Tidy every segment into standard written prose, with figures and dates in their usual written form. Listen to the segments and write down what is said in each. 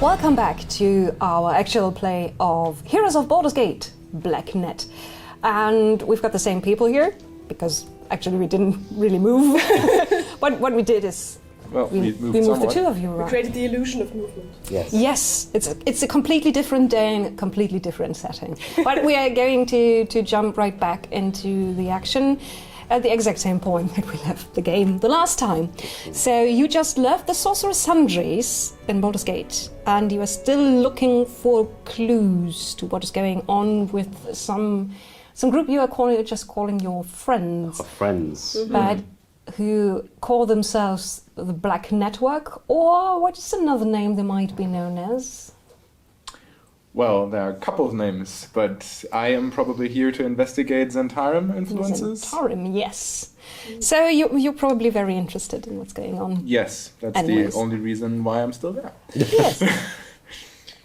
Welcome back to our actual play of Heroes of Baldur's Gate, Blacknet. And we've got the same people here, because actually we didn't really move. But what we did is we moved the two of you around. We created the illusion of movement. Yes. Yes, it's a completely different day and a completely different setting. But we are going to jump right back into the action at the exact same point that we left the game the last time. So you just left the Sorcerer's Sundries in Baldur's Gate, and you are still looking for clues to what is going on with some group you are calling your friends. Our friends. Mm-hmm. But who call themselves the Black Network, or what is another name they might be known as? Well, there are a couple of names, but I am probably here to investigate Zentarim influences. Zentarim, yes. So you're probably very interested in what's going on. Yes, that's Anyways. the only reason why I'm still there. Yes.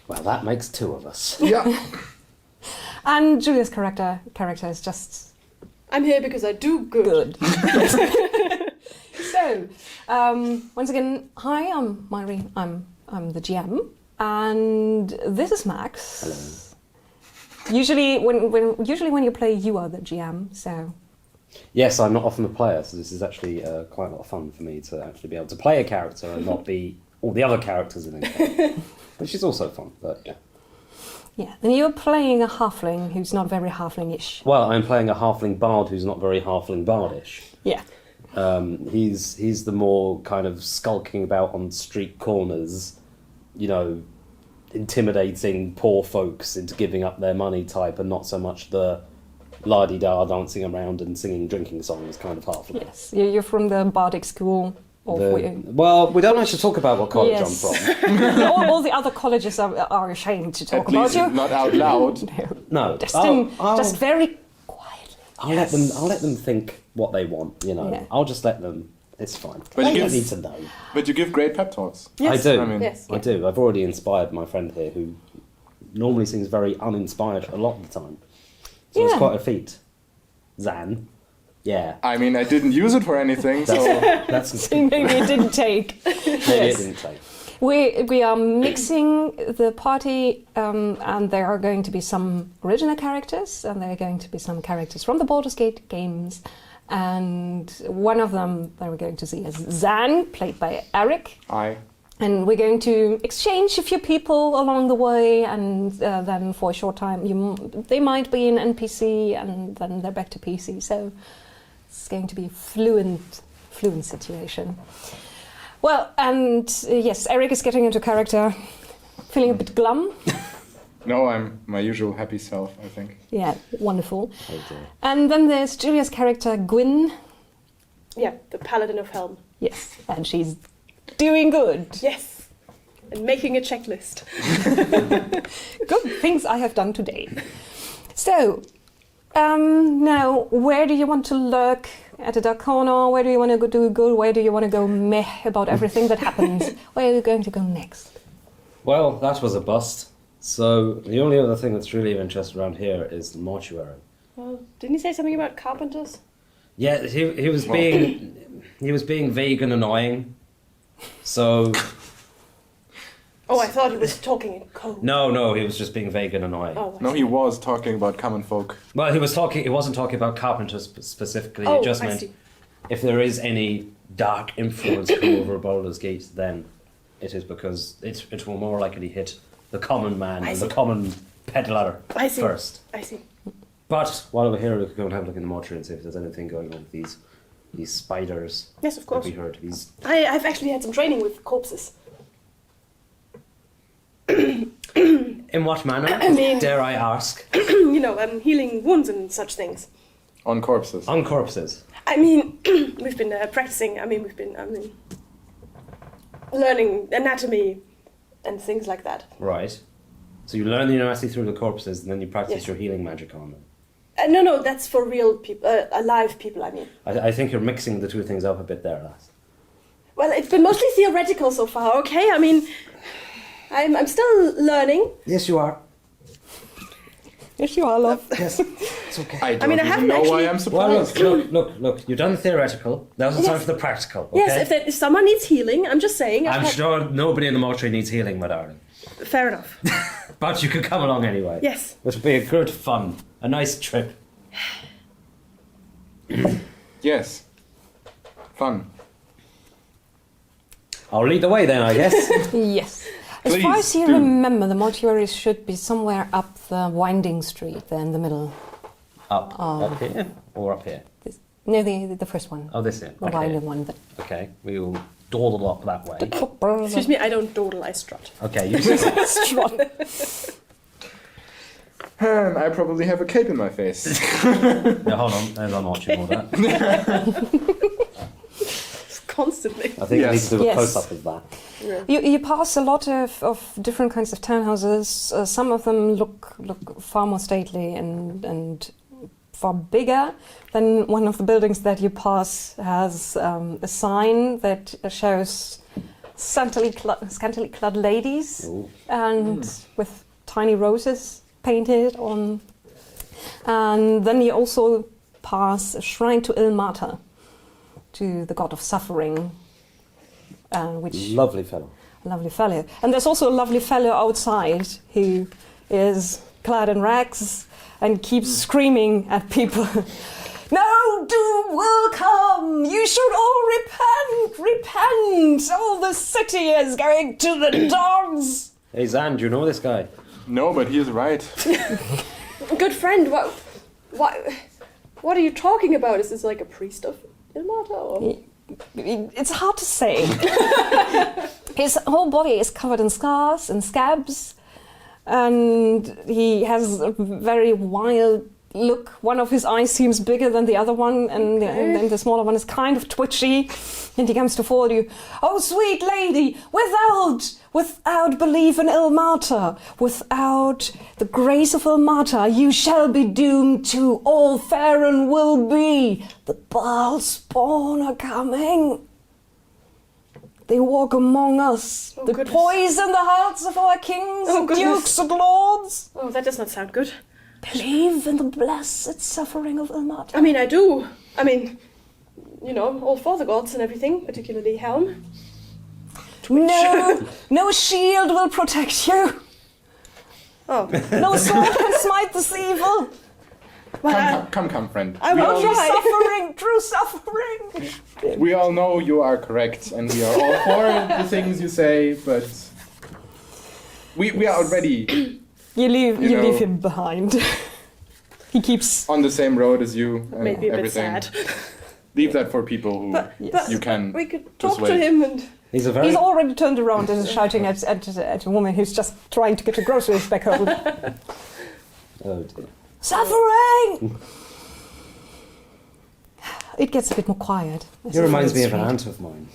Well, that makes two of us. Yeah. And Julia's character is just I'm here because I do good. So, once again, hi, I'm Myri. I'm the GM. And this is Max. Hello. Usually when you play, you are the GM. So Yes, I'm not often a player, so this is actually quite a lot of fun for me to actually be able to play a character and not be all the other characters in it. Which is also fun, but yeah. yeah. And you're playing a halfling who's not very halfling-ish. Well, I'm playing a halfling bard who's not very halfling bardish. Yeah. He's the more kind of skulking about on street corners, you know, intimidating poor folks into giving up their money type, and not so much the la-di-da dancing around and singing drinking songs kind of halfling. Yes. You're from the bardic school. Well, we don't actually talk about what college Yes. I'm from. all the other colleges are ashamed to talk At about least you. not out loud. No. No, Just very quietly. I'll let them think what they want. You know, Yeah. I'll just let them. It's fine. But They you don't give- need to know. But you give great pep talks. Yes. I do. I mean, Yes. I do. I've already inspired my friend here, who normally seems very uninspired a lot of the time. So it's Yeah. quite a feat. Zan. Yeah. I mean, I didn't use it for anything, so That's Maybe it didn't take. maybe it Yes. didn't take. We are mixing the party, and there are going to be some original characters, and there are going to be some characters from the Baldur's Gate games, and one of them that we're going to see is Zan, played by Eric, and we're going to exchange a few people along the way, and then for a short time they might be an NPC, and then they're back to PC, so it's going to be a fluent situation. Well, and yes, Eric is getting into character, feeling a bit glum. no, I'm my usual happy self, I think. Yeah, wonderful. Oh dear. And then there's Julia's character, Gwyn. Yeah, the Paladin of Helm. Yes, and she's doing good. Yes. And making a checklist. Good things I have done today. So, now, where do you want to lurk? At a dark corner? Where do you want to go do good? Where do you want to go meh about everything that happens? Where are you going to go next? Well, that was a bust. So the only other thing that's really of interest around here is the mortuary. Well, didn't he say something about carpenters? Yeah, he was being vague and annoying. So Oh, I thought he was talking in code. no, he was just being vague and annoying. Oh, I No, see. he was talking about common folk. Well, he wasn't talking about carpenters specifically. Oh, It just I meant see. if there is any dark influence come over Baldur's Gate, then it is because it will more likely hit the common man I and see. the common peddler I see. first. I see. But while we're here, we could go and have a look in the mortuary and see if there's anything going on with these spiders. Yes, of that course. we heard. These I've actually had some training with corpses. in what manner? I mean- Dare I ask? You know, healing wounds and such things. On corpses. On corpses. I mean, we've been practicing. We've been learning anatomy and things like that. Right. So you learn the anatomy through the corpses, and then you practice Yes. your healing magic on them. No, that's for real people, alive people. I mean. I think you're mixing the two things up a bit there, lass. Well, it's been mostly theoretical so far. Okay, I mean, I'm still learning. Yes, you are. Yes, you are, love. Yes. It's okay. I don't mean, I even haven't know why actually- I'm Well, surprised. look. You've done the theoretical. Now's the time for the practical. Okay? Yes, if someone needs healing, I'm just saying. I'm sure nobody in the mortuary needs healing, my darling. Fair enough. But you could come along anyway. Yes. It would be a good fun. A nice trip. Yes. Fun. I'll lead the way then, I guess. Yes. As far as you remember, the mortuary should be somewhere up the winding street there in the middle. Up here or up here? No, the first one. Oh, this here. The Okay. winding one. Okay, we will dawdle up that way. Excuse me, I don't dawdle, I strut. Okay, you I probably have a cape in my face. No, hold on. I'm watching all that. Constantly. I think I need Yes. to do a Yes. close-up of that. You pass a lot of different kinds of townhouses. Some of them look far more stately and far bigger. Then one of the buildings that you pass has a sign that shows scantily clad ladies Ooh. and with tiny roses painted on. And then you also pass a shrine to Ilmata, to the god of suffering, which Lovely fellow. lovely fellow. And there's also a lovely fellow outside who is clad in rags and keeps screaming at people. No doom will come! You should all repent! Repent! Oh, the city is going to the dogs! Hey, Zan, do you know this guy? No, but he is right. Good friend, what are you talking about? Is this like a priest of Ilmata? Or? It's hard to say. His whole body is covered in scars and scabs, and he has a very wild look. One of his eyes seems bigger than the other one, and then the smaller one is kind of twitchy, and he comes to follow you. Oh, sweet lady, without belief in Ilmata, without the grace of Ilmata, you shall be doomed to all fair and will be. The Baal spawn are coming. They walk among us. Oh, They goodness. poison the hearts of our kings, Oh, and goodness. dukes, and lords. Oh, that does not sound good. Believe in the blessed suffering of Ilmata. I mean, I do. I mean, you know, all for the gods and everything, particularly Helm. No shield will protect you. Oh, No sword can smite this evil. well, Come, friend. I we, will all, try. True suffering. we all know you are correct, and we are all for the things you say, but we are already You leave You know- him behind. He keeps. on the same road as you and Maybe a bit everything. sad. Leave that for people who But you can we could talk to persuade. him and... He's a very... He's already turned around and is shouting at a woman who's just trying to get her groceries back home. Oh, dear. Suffering! It gets a bit more quiet. He reminds me of an aunt of mine.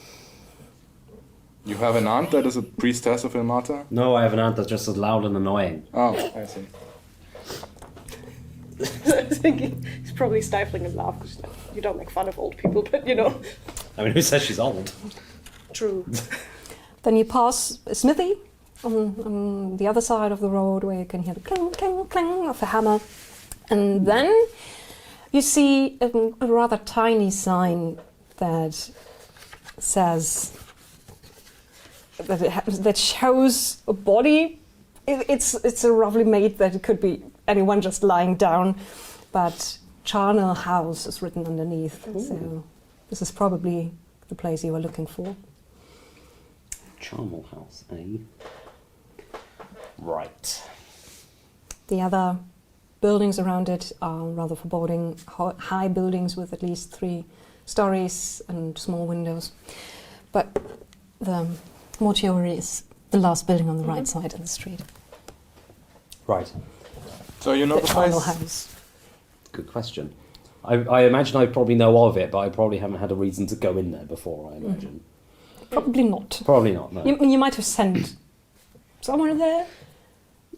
You have an aunt that is a priestess of Ilmata? No, I have an aunt that's just as loud and annoying. Oh, I see. I think he's probably stifling a laugh because you don't make fun of old people, but you know. I mean, who says she's old? True. Then you pass a smithy on the other side of the road where you can hear the clang, clang, clang of a hammer. And then you see a rather tiny sign that says, that shows a body. It's a roughly made that it could be anyone just lying down, but Charnel House is written underneath. Ooh. So this is probably the place you were looking for. Charnel House, eh? Right. The other buildings around it are rather foreboding, high buildings with at least 3 stories and small windows. But the mortuary is the last building on the right side of the street. Right. So you know The the Charnel place? House. Good question. I imagine I probably know of it, but I probably haven't had a reason to go in there before, I imagine. Probably not. Probably not, no. You might have sent someone there.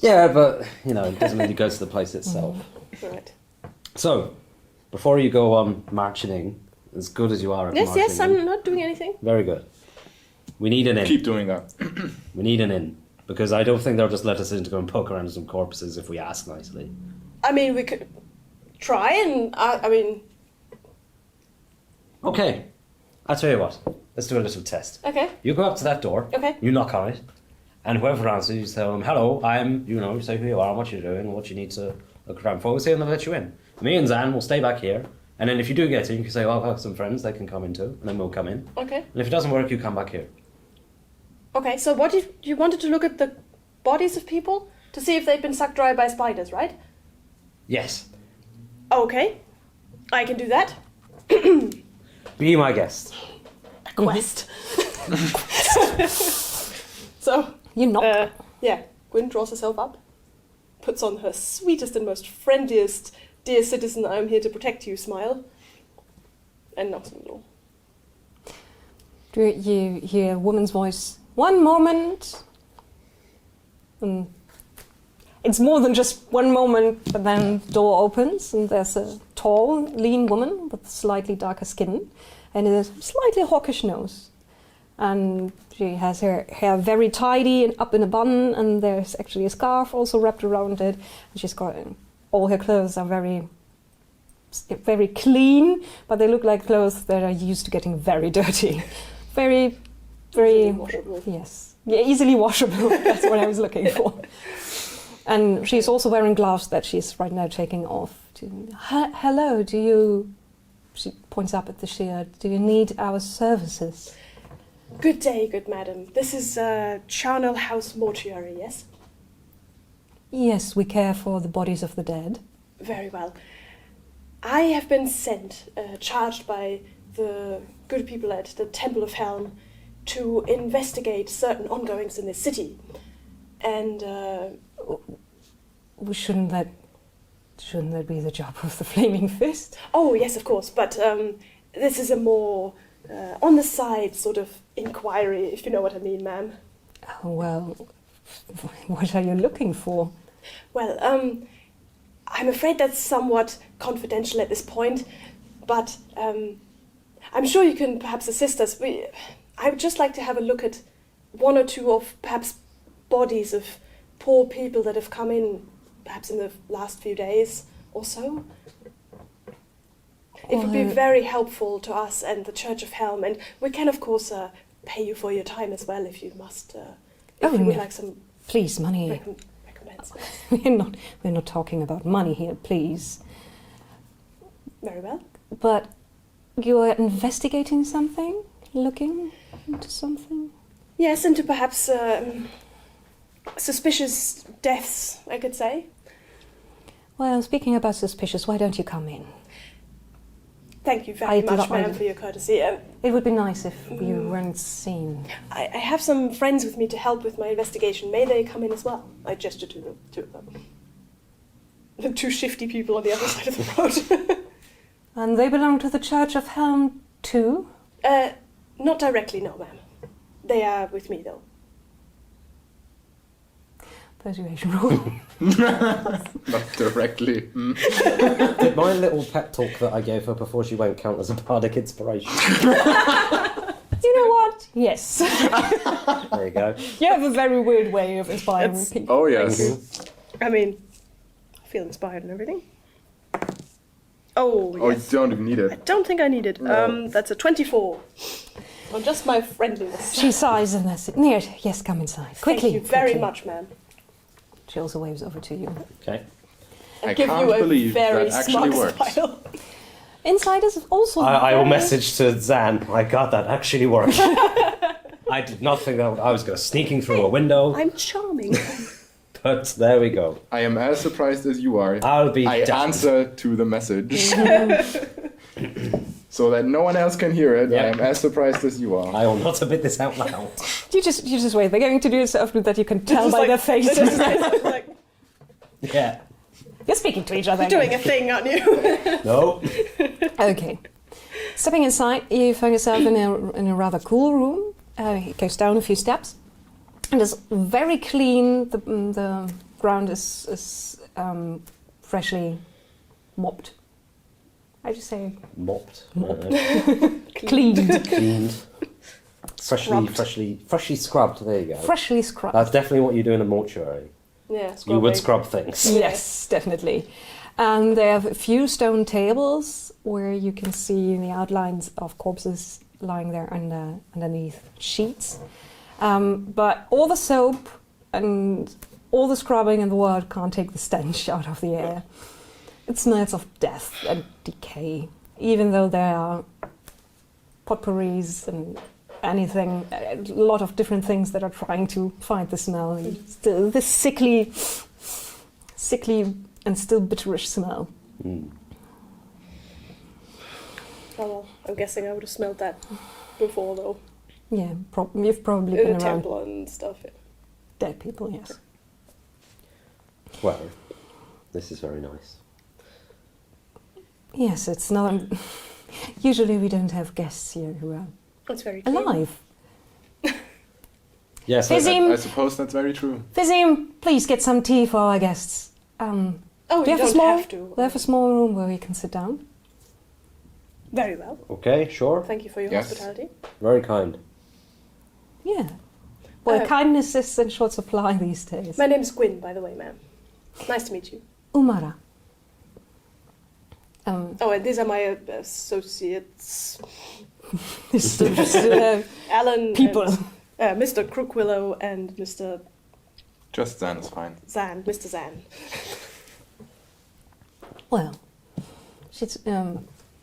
Yeah, but, you know, it doesn't really go to the place itself. Right. So, before you go on marching in, as good as you are at Yes, marching yes, in, I'm not doing anything. very good. We need an inn. Keep doing that. We need an inn. Because I don't think they'll just let us in to go and poke around some corpses if we ask nicely. I mean, we could try and, I mean, Okay, I'll tell you what. Let's do a little test. okay, You go up to that door. okay. You knock on it, and whoever answers, you tell them, "Hello, I'm." You say who you are, and what you're doing, and what you need to look around for. Say, and they'll let you in. Me and Zan will stay back here, and then if you do get in, you can say, "Oh, I've got some friends; they can come in too," and then we'll come in. Okay. And if it doesn't work, you come back here. Okay, so what you wanted to look at the bodies of people to see if they'd been sucked dry by spiders, right? Yes. Okay, I can do that. Be my guest. A quest. So, You knock. yeah, Gwyn draws herself up, puts on her sweetest and most friendliest, dear citizen, I'm here to protect you smile, and knocks on the door. Do you hear a woman's voice? One moment. And it's more than just one moment, but then the door opens and there's a tall, lean woman with slightly darker skin and a slightly hawkish nose. And she has her hair very tidy and up in a bun, and there's actually a scarf also wrapped around it. And she's got all her clothes are very, very clean, but they look like clothes that are used to getting very dirty. Very, very Easily washable. Yes, yeah, easily washable. That's what I was looking for. And she's also wearing gloves that she's right now taking off. Hello, do you? She points up at the shear. Do you need our services? Good day, good madam. This is Charnel House Mortuary, yes? Yes, we care for the bodies of the dead. Very well. I have been sent, charged by the good people at the Temple of Helm to investigate certain ongoings in this city. And, Shouldn't that be the job of the Flaming Fist? oh, yes, of course, but this is a more on the side sort of inquiry, if you know what I mean, ma'am. Oh, well, what are you looking for? Well, I'm afraid that's somewhat confidential at this point, but I'm sure you can perhaps assist us. I would just like to have a look at one or two of perhaps bodies of poor people that have come in, perhaps in the last few days or so. It would be very helpful to us and the Church of Helm, and we can, of course, pay you for your time as well if you must. If you would like some Please, money. recommends. We're not talking about money here, please. Very well. But you are investigating something? Looking into something? Yes, into perhaps suspicious deaths, I could say. Well, speaking about suspicious, why don't you come in? Thank you very much, ma'am, for your courtesy. It would be nice if you weren't seen. I have some friends with me to help with my investigation. May they come in as well? I gesture to them, two of them. The two shifty people on the other side of the road. And they belong to the Church of Helm too? Not directly, no, ma'am. They are with me, though. Persuasion roll. Not directly. Did my little pep talk that I gave her before she went count as a bardic inspiration? You know what? Yes. There you go. You have a very weird way of inspiring It's- people. Oh yes. I mean, I feel inspired and everything. Oh, Oh, yes. you don't even need I it. don't think I need it. No. That's a 24. On just my friendliness. She sighs and that's it. Near, yes, come inside. Quickly. Thank you very quickly. much, ma'am. She also waves over to you. Okay. And I give can't you a believe very that actually smug works. smile. Inside is also I will very- message to Zan. My God, that actually worked. I did not think that I was going to sneaking through a window, I'm charming. but there we go. I am as surprised as you are. I'll be. I damned. answer to the message. So that no one else can hear it. Yeah. I am as surprised as you are. I will not admit this out loud. You just wait. They're going to do something that you can tell Just by like- their faces. It's like, Yeah. You're speaking to each other. you're doing a thing, aren't you? No. Okay. Stepping inside, you find yourself in a rather cool room. It goes down a few steps, and it's very clean. The ground is freshly mopped. How'd you say? Mopped. Cleaned. Cleaned. Scrubbed. Freshly scrubbed. There you go. Freshly scrubbed. That's definitely what you do in a mortuary. Yeah, You would scrubbing. scrub things. Yes, definitely. And they have a few stone tables where you can see the outlines of corpses lying there underneath sheets. But all the soap and all the scrubbing in the world can't take the stench out of the air. It smells of death and decay, even though there are potpourris and anything, a lot of different things that are trying to find the smell. Still, this sickly and still bitterish smell. Mm. Oh well, I'm guessing I would have smelled that before though. Yeah, you've probably In been a around temple and stuff. Yeah. dead people, yes. Well, this is very nice. Yes, it's not... Usually we don't have guests here who are That's very true. alive. Yes, Fizzy, I suppose that's very true. Fizzy, please get some tea for our guests. Oh, Do you have a don't small- have to. We have a small room where we can sit down. Very well. okay, sure. Thank you for your Yes. hospitality. Very kind. Yeah. Well, Uh, kindness is in short supply these days. My name's Gwyn, by the way, ma'am. Nice to meet you. Umara. Oh, and these are my associates, This is just, Alan, people. and, Mr. Crookwillow, and Mr. Just Zan is fine. Zan, Mr. Zan. Well,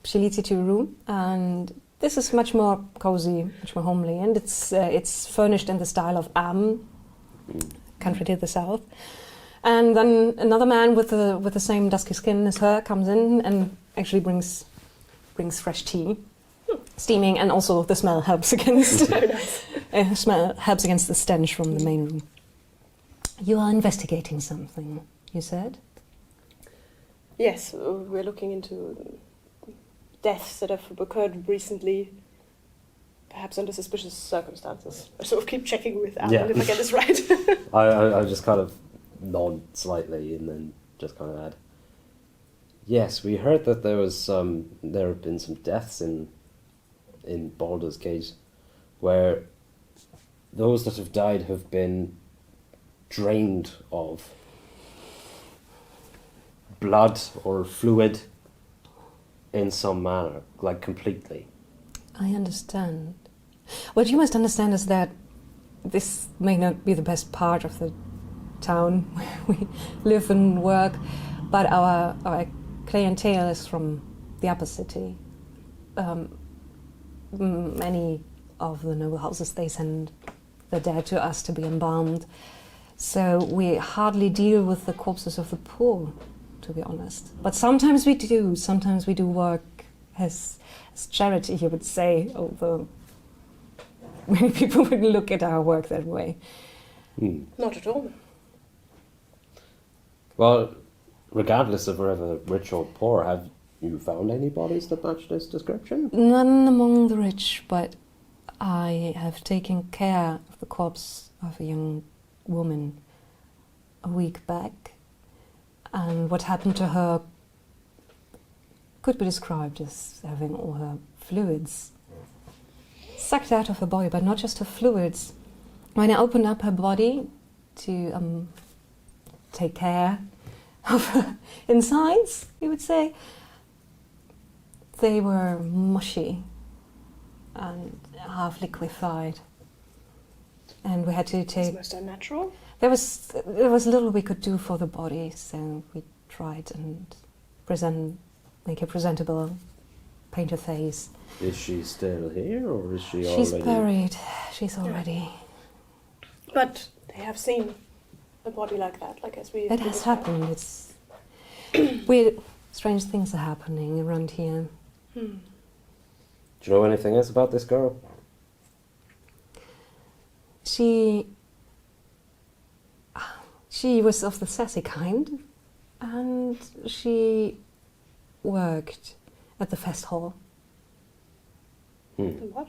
she leads you to a room, and this is much more cozy, much more homely, and it's furnished in the style of country to the south. And then another man with the same dusky skin as her comes in and actually brings fresh tea, steaming, and also the smell helps against Very nice. smell helps against the stench from the main room. You are investigating something, you said. Yes, we're looking into deaths that have occurred recently, perhaps under suspicious circumstances. I sort of keep checking with Alan Yeah. if I get this right. I just kind of nod slightly and then just kind of add, yes, we heard that there have been some deaths in Baldur's Gate where those that have died have been drained of blood or fluid in some manner, like completely. I understand. What you must understand is that this may not be the best part of the town where we live and work, but our clientele is from the upper city. Many of the noble houses, they send the dead to us to be embalmed. So we hardly deal with the corpses of the poor, to be honest. But sometimes we do. Sometimes we do work as charity, you would say, although many people wouldn't look at our work that way. Not at all. Well, regardless of whether rich or poor, have you found any bodies that match this description? None among the rich, but I have taken care of the corpse of a young woman a week back, and what happened to her could be described as having all her fluids sucked out of her body, but not just her fluids. When I opened up her body to take care of her insides, you would say, they were mushy and half liquefied, and we had to It's take. most unnatural. There was little we could do for the body, so we tried and make her presentable, paint her face. Is she still here, or is she She's already... buried. She's already. But they have seen a body like that, like as we. It has happened. It's weird, strange things are happening around here. Do you know anything else about this girl? She was of the sassy kind, and she worked at the fest hall. The what?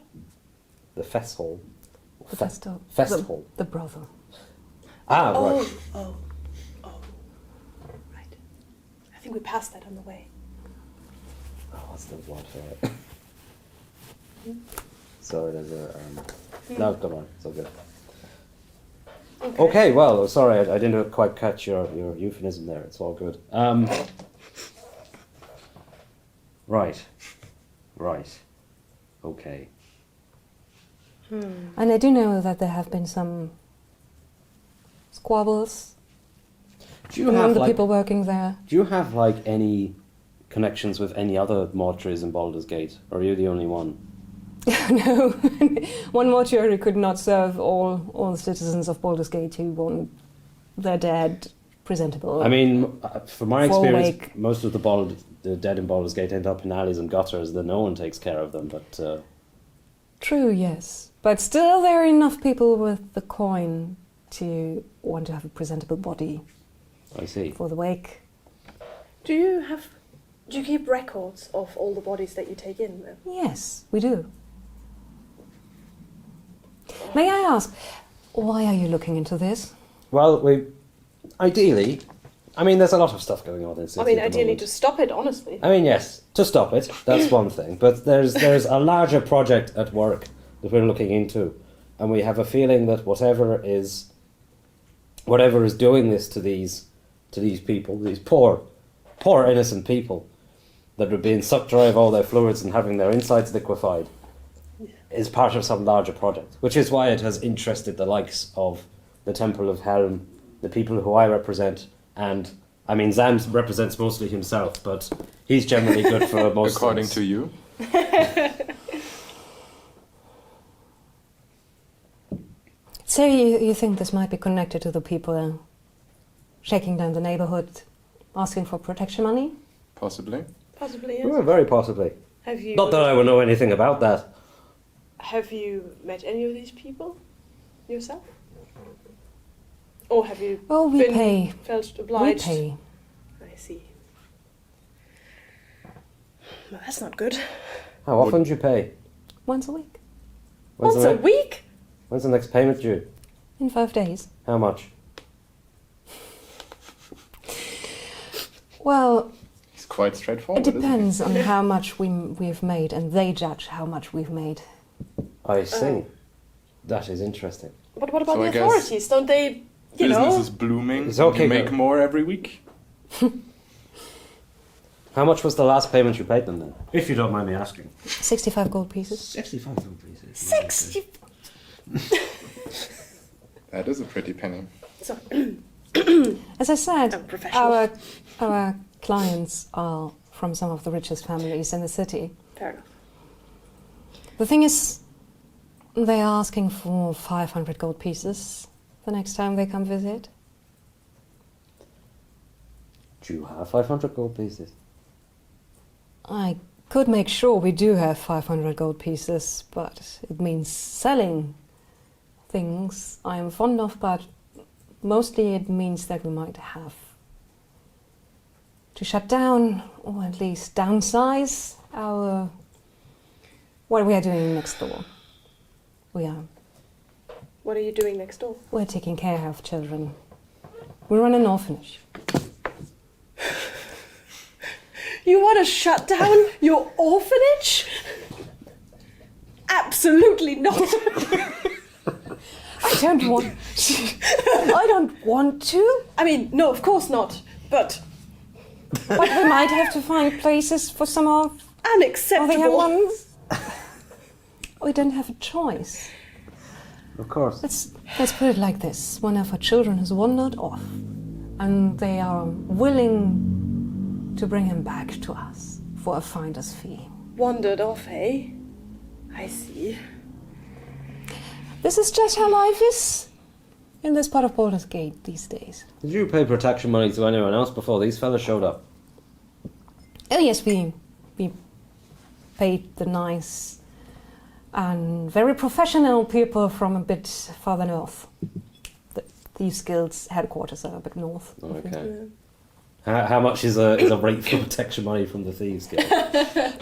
The fest hall. The fest hall. Fest hall. The brothel. Ah, Oh, right. oh. Right. I think we passed that on the way. Oh, what's the word for it? Sorry, there's a... No, come on, it's all good. Okay, well, sorry, I didn't quite catch your euphemism there. It's all good. Right. Right. Okay. And I do know that there have been some squabbles Do you among have the like, people working there. do you have like any connections with any other mortuaries in Baldur's Gate, or are you the only one? No, one mortuary could not serve all the citizens of Baldur's Gate who want their dead presentable. I mean, from my For experience, wake. most of the dead in Baldur's Gate end up in alleys and gutters. Then no one takes care of them. But True, yes. But still there are enough people with the coin to want to have a presentable body I see. for the wake. Do you keep records of all the bodies that you take in? Then? Yes, we do. May I ask, why are you looking into this? Well, ideally, I mean, there's a lot of stuff going on in the city. I mean, at the ideally moment. to stop it, honestly. I mean, yes, to stop it, that's one thing. But there's a larger project at work that we're looking into, and we have a feeling that whatever is doing this to these people, these poor innocent people that are being sucked dry of all their fluids and having their insides liquefied, is part of some larger project. Which is why it has interested the likes of the Temple of Helm, the people who I represent, and I mean, Zam represents mostly himself, but he's generally good for most According things. to you. So you think this might be connected to the people shaking down the neighborhood, asking for protection money? Possibly. Possibly, yes. Well, very possibly. Have you? Not that I would know anything about that. Have you met any of these people yourself? Or have you Well, we been pay. felt We obliged? pay. I see. Well, that's not good. How often do you pay? Once a week. When's Once the a ne- week? When's the next payment due? In 5 days. How much? Well, It's quite it straightforward. isn't depends on how much we've made, and they judge how much we've made. I see. Oh. That is interesting. But what about So I the guess authorities? Don't they, you Business know? is blooming. It's okay, You make girl. more every week. How much was the last payment you paid them then? If you don't mind me asking. 65 gold pieces. 65 gold pieces. 60. That is a pretty penny. Sorry. As I said, I'm professional. our clients are from some of the richest families in the city. Fair enough. The thing is, they are asking for 500 gold pieces the next time they come visit. Do you have 500 gold pieces? I could make sure we do have 500 gold pieces, but it means selling things I am fond of, but mostly it means that we might have to shut down, or at least downsize what we are doing next door. What are you doing next door? We're taking care of children. We run an orphanage. You want to shut down your orphanage? Absolutely not. I don't want. I don't want to. I mean, no, of course not. But But we might have to find places for some of the young unacceptable. ones. We don't have a choice. Of course. Let's put it like this: one of our children has wandered off, and they are willing to bring him back to us for a finder's fee. Wandered off, eh? I see. This is just how life is in this part of Baldur's Gate these days. Did you pay protection money to anyone else before these fellas showed up? Oh yes, we paid the nice and very professional people from a bit farther north. The Thieves Guild's headquarters are a bit north. Okay. How much is a rate for protection money from the Thieves Guild?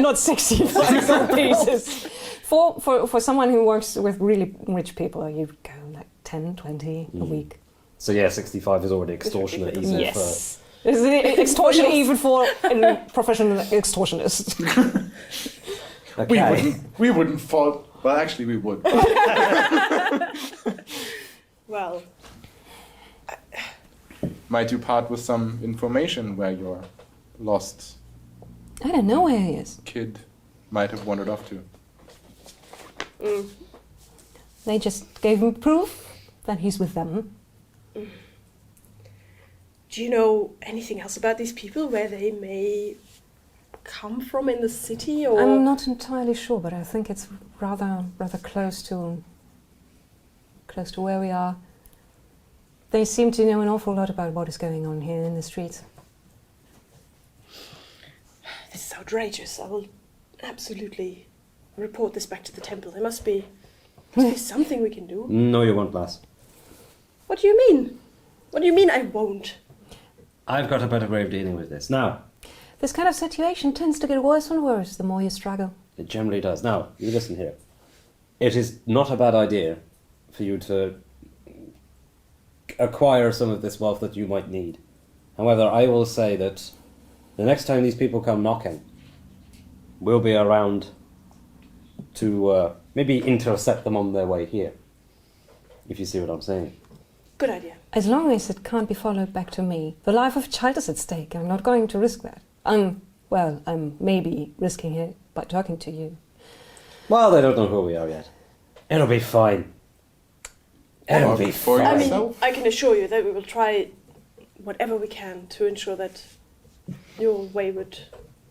Not 65 gold pieces. For someone who works with really rich people, you go like 10, 20 a week. So yeah, 65 is already extortionate even Yes. It's extortion even for a professional extortionist. for... Okay. We wouldn't fall. Well, actually, we would. Well, Might you part with some information where your lost I don't know where he is. kid might have wandered off to. Mm. They just gave him proof that he's with them. Do you know anything else about these people, where they may come from in the city, or? I'm not entirely sure, but I think it's rather close to where we are. They seem to know an awful lot about what is going on here in the streets. This is outrageous. I will absolutely report this back to the temple. There must be something we can do. No, you won't, lass. What do you mean? What do you mean I won't? I've got a better way of dealing with this. Now, This kind of situation tends to get worse and worse the more you struggle. it generally does. Now, you listen here. It is not a bad idea for you to acquire some of this wealth that you might need. However, I will say that the next time these people come knocking, we'll be around to maybe intercept them on their way here. If you see what I'm saying. Good idea. As long as it can't be followed back to me. The life of a child is at stake. I'm not going to risk that. I'm maybe risking it by talking to you. Well, they don't know who we are yet. It'll be fine. It'll be For fine. I mean, yourself? I can assure you that we will try whatever we can to ensure that your wayward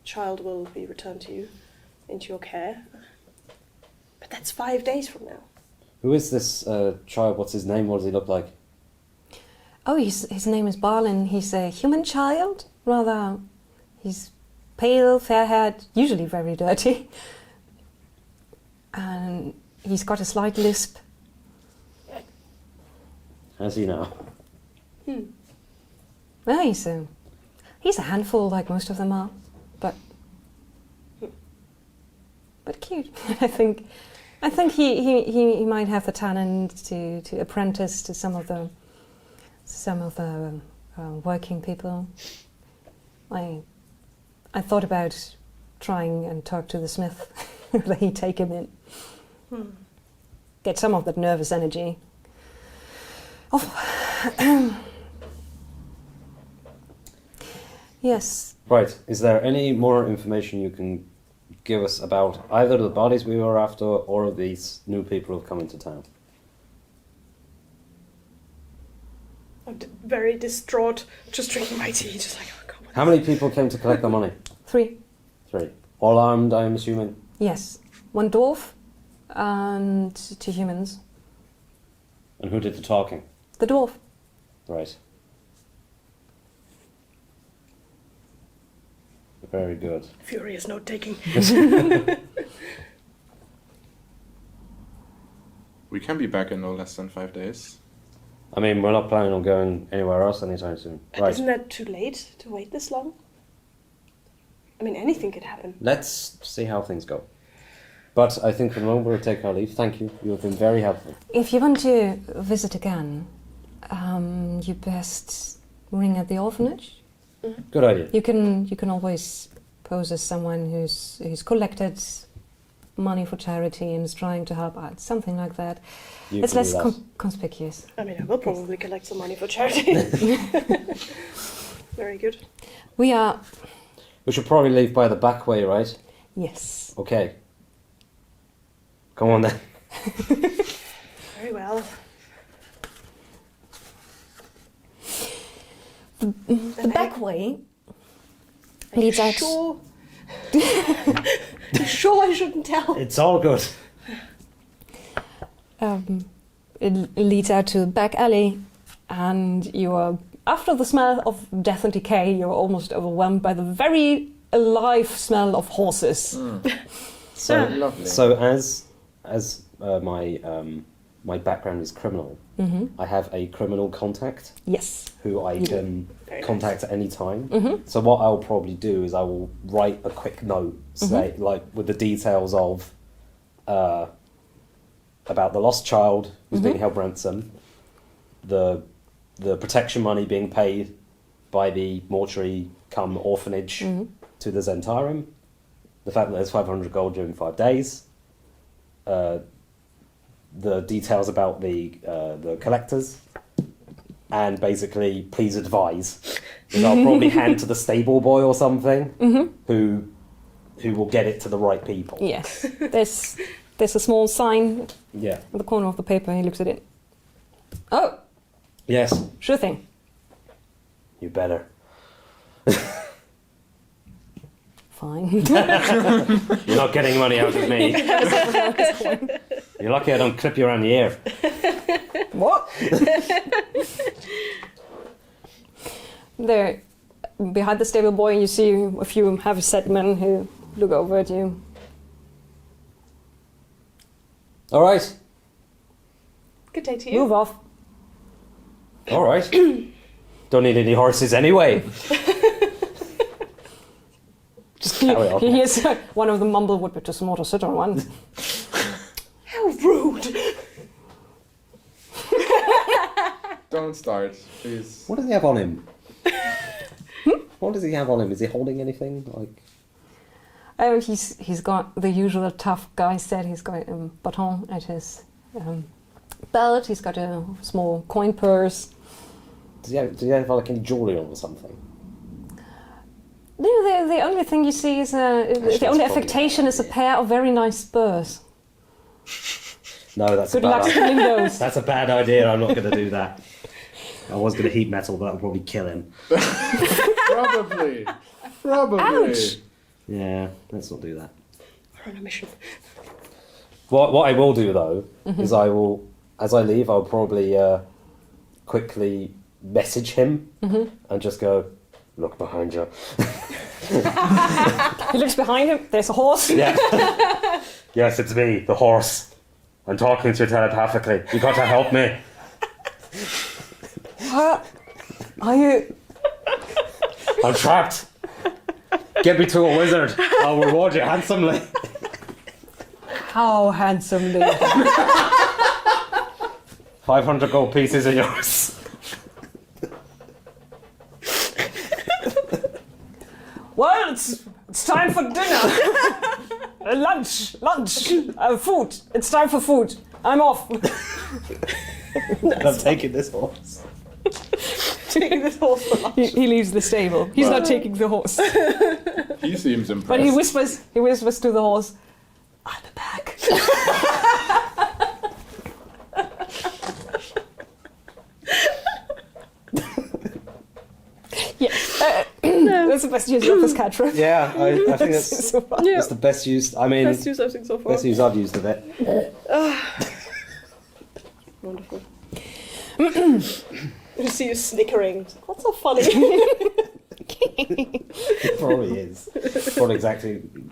child will be returned to you, into your care. But that's 5 days from now. Who is this child? What's his name? What does he look like? Oh, his name is Barlin. He's a human child. Rather, he's pale, fair-haired, usually very dirty. And he's got a slight lisp. How's he now? Well, he's a handful, like most of them are, but cute. I think he might have the talent to apprentice to some of the working people. I thought about trying and talk to the smith, whether he'd take him in, get some of that nervous energy. Oh. Yes. Right. Is there any more information you can give us about either the bodies we were after or these new people who've come into town? I'm very distraught, just drinking my tea, just like, oh God. How many people came to collect the money? 3. 3. All armed, I'm assuming? Yes. 1 dwarf and 2 humans. And who did the talking? The dwarf. Right. Very good. Furious note taking. We can be back in no less than 5 days. I mean, we're not planning on going anywhere else anytime soon. Right. Isn't that too late to wait this long? I mean, anything could happen. Let's see how things go. But I think for the moment we'll take our leave. Thank you. You have been very helpful. If you want to visit again, you best ring at the orphanage. Good idea. You can always pose as someone who's collected money for charity and is trying to help out, something like that. You It's can less do that. conspicuous. I mean, I will probably collect some money for charity. Very good. We are, We should probably leave by the back way, right? yes. Okay. Come on then. Very well. The back way leads out. Sure. You sure I shouldn't tell? It's all good. It leads out to the back alley, and you are, after the smell of death and decay, you're almost overwhelmed by the very alive smell of horses. So Lovely. So as my background is criminal, I have a criminal contact Yes. who I You do. can Very contact at any time. So what I'll probably do is I will write a quick note, say like with the details of about the lost child who's being held ransom, the protection money being paid by the mortuary cum orphanage to the Zentarum, the fact that there's 500 gold during 5 days, the details about the collectors, and basically please advise is I'll probably hand to the stable boy or something, who will get it to the right people. Yes. There's a small sign Yeah. in the corner of the paper. He looks at it. Oh, Yes. sure thing. You better. Fine. You're not getting money out of me. You're lucky I don't clip you around the ear. What? There, behind the stable boy, you see a few heavy-set men who look over at you. All right. Good day to you. Move off. All right. Don't need any horses anyway. Just carry on. He hears one of them mumble, "Would be just more to sit on one." How rude! Don't start, please. What does he have on him? What does he have on him? Is he holding anything? Like, Oh, he's got the usual tough guy set. He's got a baton at his belt. He's got a small coin purse. does he have like any jewelry on or something? No, the only thing you see is the that's only probably affectation a bad is a idea. pair of very nice spurs. No, that's Good a bad luck idea. stealing those. That's a bad idea. I'm not going to do that. I was going to heat metal, but that would probably kill him. Probably. Ouch! Yeah, let's not do that. We're on a mission. What I will do though is I will, as I leave, I'll probably quickly message him and just go, look behind you. He looks behind him. There's a horse. Yeah. Yes, it's me, the horse. I'm talking to you telepathically. You got to help me. What? Are you? I'm trapped. Get me to a wizard. I'll reward you handsomely. How handsomely? 500 gold pieces are yours. Well, it's time for dinner. Lunch, food. It's time for food. I'm off. I'm taking this horse. Taking this horse for lunch. He leaves the stable. He's not taking the horse, He seems impressed. but he whispers to the horse, "I'll be back." That's the best use of this cantrip. Yeah, I think that's So far. Yeah. the best use. I mean, Best use I've seen so far. best use I've used of it. Wonderful. You see you snickering. It's like, what's so funny? It probably is. Probably acting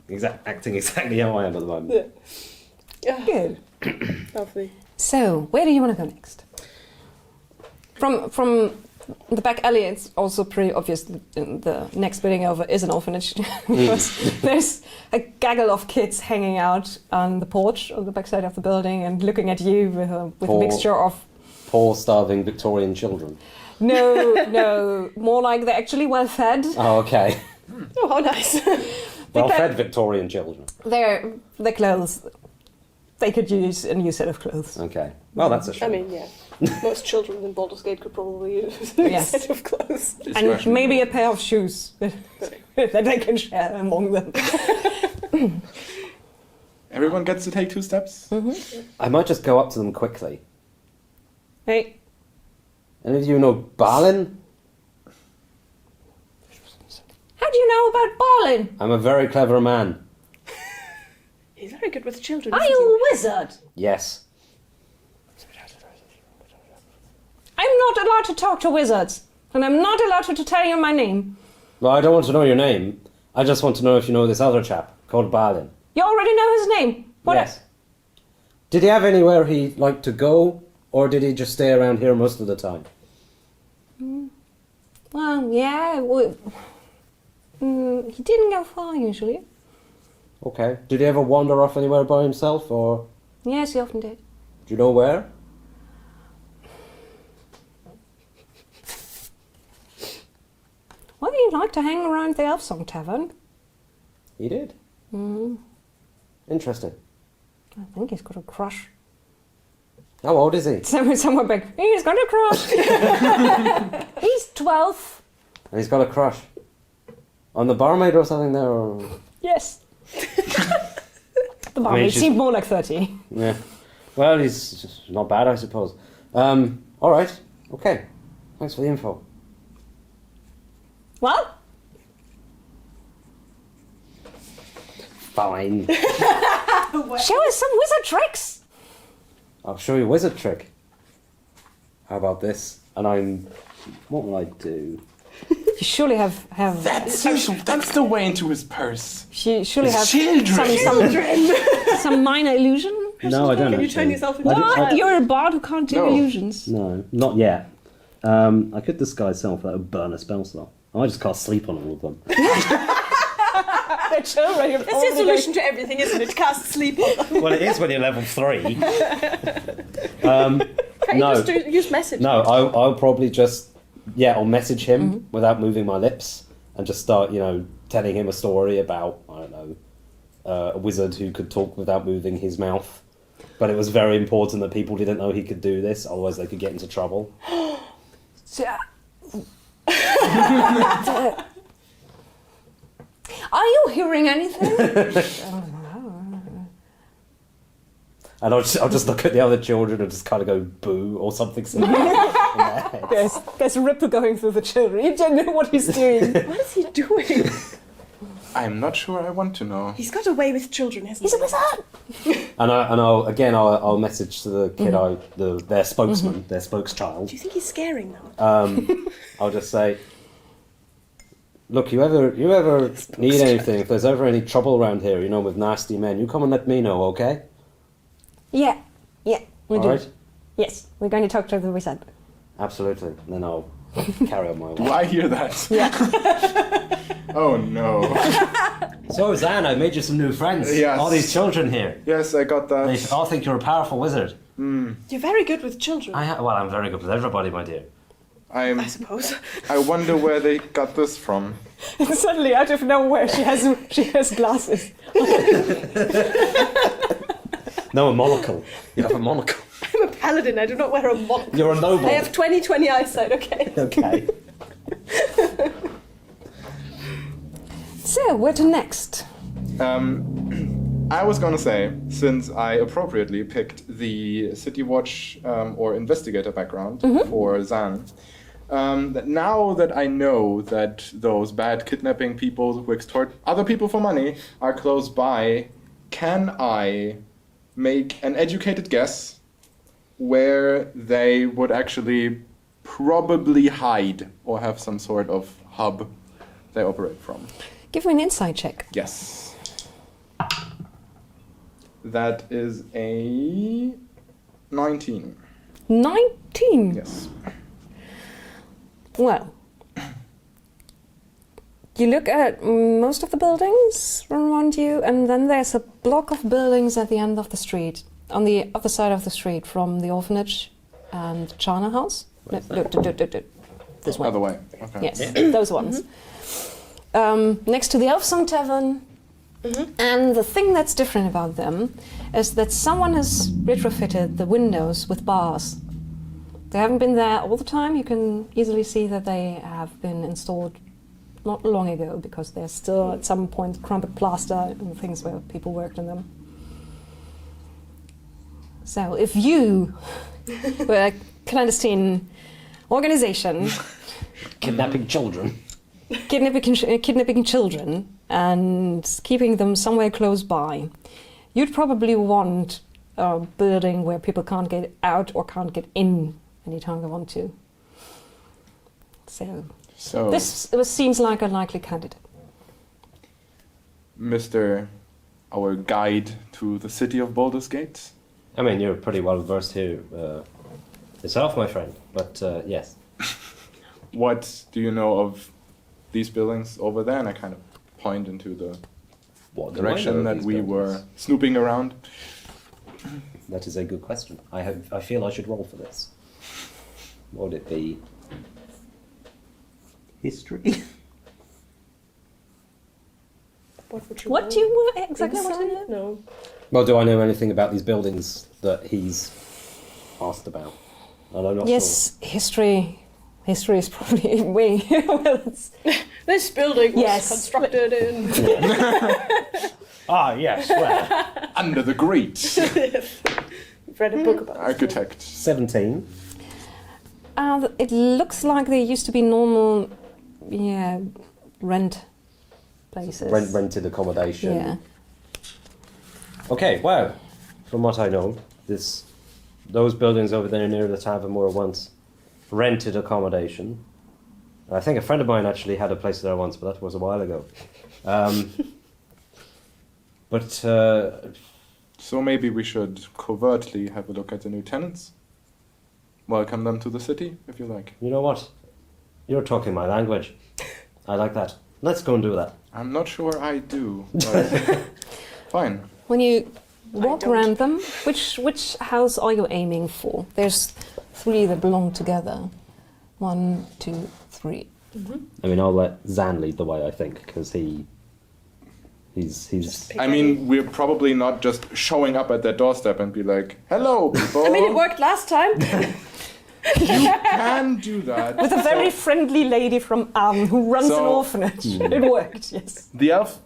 exactly how I am at the moment. Yeah. Good. Lovely. So, where do you want to go next? From the back alley, it's also pretty obvious that the next building over is an orphanage. Because there's a gaggle of kids hanging out on the porch on the backside of the building and looking at you with a Poor- mixture of Poor, starving Victorian children. no, more like they're actually well fed. Oh, okay. Oh, how nice. Well-fed Victorian children. Their clothes, they could use a new set of clothes. Okay. Well, that's a shame. I mean, yeah. Most children in Baldur's Gate could probably use Yes. a set of clothes. And Discretion. maybe a pair of shoes that they can share among them. Everyone gets to take 2 steps. I might just go up to them quickly. Hey, Any of you know Balin? how do you know about Balin? I'm a very clever man. He's very good with children. Are isn't you a wizard? Yes. I'm not allowed to talk to wizards, and I'm not allowed to tell you my name. Well, I don't want to know your name. I just want to know if you know this other chap called Balin. You already know his name. What? Yes. Did he have anywhere he liked to go, or did he just stay around here most of the time? Well, yeah. He didn't go far usually. Okay. Did he ever wander off anywhere by himself, or Yes, he often did. do you know where? Well, he liked to hang around the Elfsong Tavern. He did. Interesting. I think he's got a crush. How old is he? Somewhere back. He's got a crush. He's 12. And he's got a crush on the barmaid or something there. Or... Yes. The barmaid she's- seemed more like 30. Yeah. Well, he's just not bad, I suppose. All right. Okay. Thanks for the info. Well, Fine. show us some wizard tricks. I'll show you a wizard trick. How about this? And what will I do? You surely have That's the way into his purse. surely have Children. some minor illusion. No, I don't. Can you actually. turn yourself into What? You're a bard who can't do No. illusions. No, not yet. I could disguise self, that would burn a spell slot. I might just cast sleep on all of them. They're children. You're That's probably the solution to everything, isn't it? Cast sleep on them. Well, it is when you're level 3. Can you No. just use message? No, I'll probably just, I'll message him without moving my lips and just start, telling him a story about, I don't know, a wizard who could talk without moving his mouth. But it was very important that people didn't know he could do this, otherwise they could get into trouble. Are you hearing anything? And I'll just look at the other children and just kind of go boo or something silly in their heads. There's a ripple going through the children. You don't know what he's doing. What is he doing? I'm not sure I want to know. He's got a way with children, hasn't He's he? a wizard. And I'll message to the kid, their spokesman, their spokeschild. Do you think he's scaring them? I'll just say, look, you ever need anything, if there's ever any trouble around here, with nasty men, you come and let me know, okay? Yeah, we do. Alright? Yes, we're going to talk to the wizard. Absolutely. And then I'll carry on my Do way. I hear that? Yeah. Oh no. So, Zan, I made you some new friends. Yes. All these children here. Yes, I got They that. all think you're a powerful wizard. You're very good with children, I'm very good with everybody, my dear. I suppose. I wonder where they got this from. And suddenly, out of nowhere, she has glasses. No, a monocle. You have a monocle. I'm a paladin, I do not wear a monocle. You're a noble. I have 20/20 eyesight, okay? Okay. So, where to next? I was gonna say, since I appropriately picked the City Watch or investigator background for Zan, that now that I know that those bad kidnapping people who extort other people for money are close by, can I make an educated guess where they would actually probably hide or have some sort of hub they operate from? Give me an insight check. Yes. That is a 19. 19. Yes. Well, you look at most of the buildings around you, and then there's a block of buildings at the end of the street, on the other side of the street from the orphanage and China House. Look, this one. Other way. Okay. Yes, those ones. Next to the Elfsong Tavern. And the thing that's different about them is that someone has retrofitted the windows with bars. They haven't been there all the time. You can easily see that they have been installed not long ago, because there's still at some point crumpled plaster and things where people worked in them. So if you were a clandestine organization Kidnapping children. kidnapping children and keeping them somewhere close by, you'd probably want a building where people can't get out or can't get in anytime they want to. So this seems like a likely candidate. Mr. Our guide to the city of Baldur's Gate. I mean, you're pretty well versed here yourself, my friend. But yes. What do you know of these buildings over there? And I kind of point into the What direction that we were snooping around. That is a good question. I feel I should roll for this. What would it be? History? What would you What want? do you want exactly? What do you Insight? No. Well, do I know anything about these buildings that he's asked about? And I'm not Yes, history history is probably way. Well, it's, This building was Yes. constructed in. Ah, yes, well. Under the great I've read a book about this architect. 17. it looks like there used to be normal, rent places. Rented accommodation. Yeah. Okay, well, from what I know, those buildings over there near the tavern were once rented accommodation. I think a friend of mine actually had a place there once, but that was a while ago. So maybe we should covertly have a look at the new tenants. Welcome them to the city, if you like. You know what? You're talking my language. I like that. Let's go and do that. I'm not sure I do, but fine. When you walk don't. around them, which house are you aiming for? There's 3 that belong together. 1, 2, 3. I mean, I'll let Zan lead the way, I think, because he's. Pick I mean, we're probably not just showing up at their doorstep and be like, "Hello, people." I mean, it worked last time. You can do that. With a very friendly lady from who runs an So- orphanage. It worked, yes. The elf.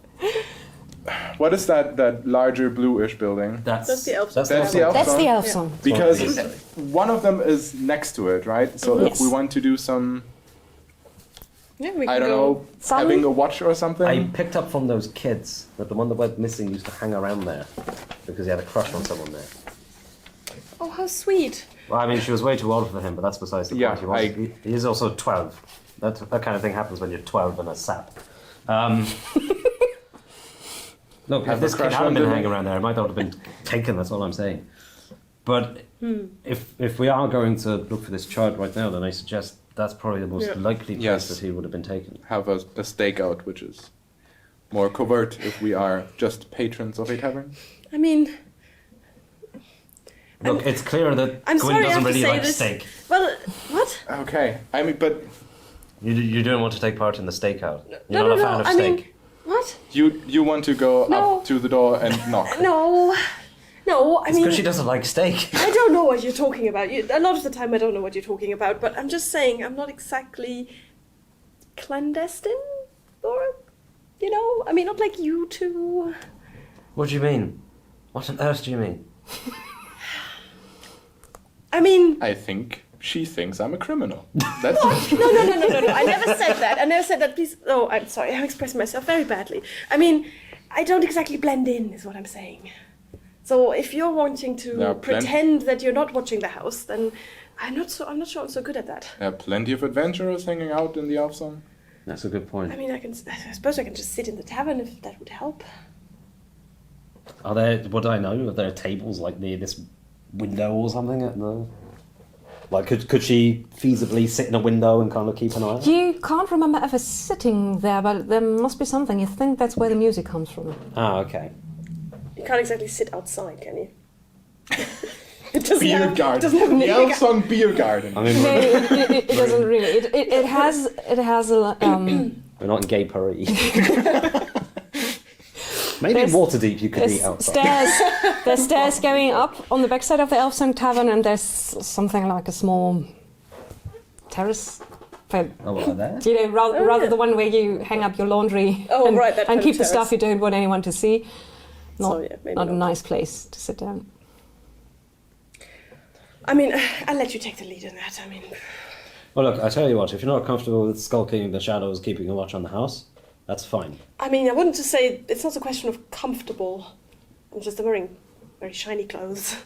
What is that larger bluish building? That's the elf. That's the elf That's song? the elf Yeah. song. Because Totally. one of them is next to it, right? So if Yes. we want to do some, Yeah, we can I don't go. know, Some- having a watch or something. I picked up from those kids that the one that went missing used to hang around there because he had a crush on someone there. Oh, how sweet. Well, I mean, she was way too old for him, but that's besides the Yeah, point. He is also 12. That kind of thing happens when you're 12 and a sap. Look, Have if this a kid crush hadn't on been the- hanging around there, it might not have been taken, that's all I'm saying. But if we are going to look for this child right now, then I suggest that's probably the most Yeah. likely place Yes. that he would have been taken. Have a stakeout, which is more covert if we are just patrons of a tavern. I mean, Look, it's clear that I'm Gwyn sorry I doesn't have to really say like this. steak. well, what? Okay, I mean, but You don't want to take part in the stakeout. You're No, not no, a fan no. of I steak. mean, what? you want to go No. up to the door and knock. No. No, I It's mean, because she doesn't like steak. I don't know what you're talking about. A lot of the time, I don't know what you're talking about. But I'm just saying, I'm not exactly clandestine, or I mean, not like you two. What do you mean? What on earth do you mean? I mean, I think she thinks I'm a criminal. That's no. I never said that. I never said that. Please. Oh, I'm sorry. I'm expressing myself very badly. I mean, I don't exactly blend in, is what I'm saying. So if you're wanting to There are pretend that you're not watching the house, then I'm not sure I'm so good at that. There are plenty of adventurers hanging out in the elf song. That's a good point. I mean, I suppose I can just sit in the tavern if that would help. Are there? What do I know? Are there tables like near this window or something? No. Like, could she feasibly sit in a window and kind of keep an eye? You can't remember ever sitting there, but there must be something. You think that's where the music comes from. Ah, okay. You can't exactly sit outside, can you? It doesn't Beer have, garden. doesn't have The elf song beer garden. I mean, No, it doesn't really. It has a we're not in gay Paris. Maybe in There's- Waterdeep you could eat outside. There's stairs going up on the backside of the Elfsong Tavern, and there's something like a small terrace. For, Oh, what are there? rather the one where you hang up your laundry Oh, and, right, that and kind keep of the stuff terrace. you don't want anyone to see. Not, So, yeah, maybe not a not. nice place to sit down. I mean, I'll let you take the lead in that. I mean, Well, look, I tell you what. If you're not comfortable with skulking in the shadows, keeping a watch on the house, that's fine. I wouldn't just say it's not a question of comfortable. I'm just wearing very shiny clothes.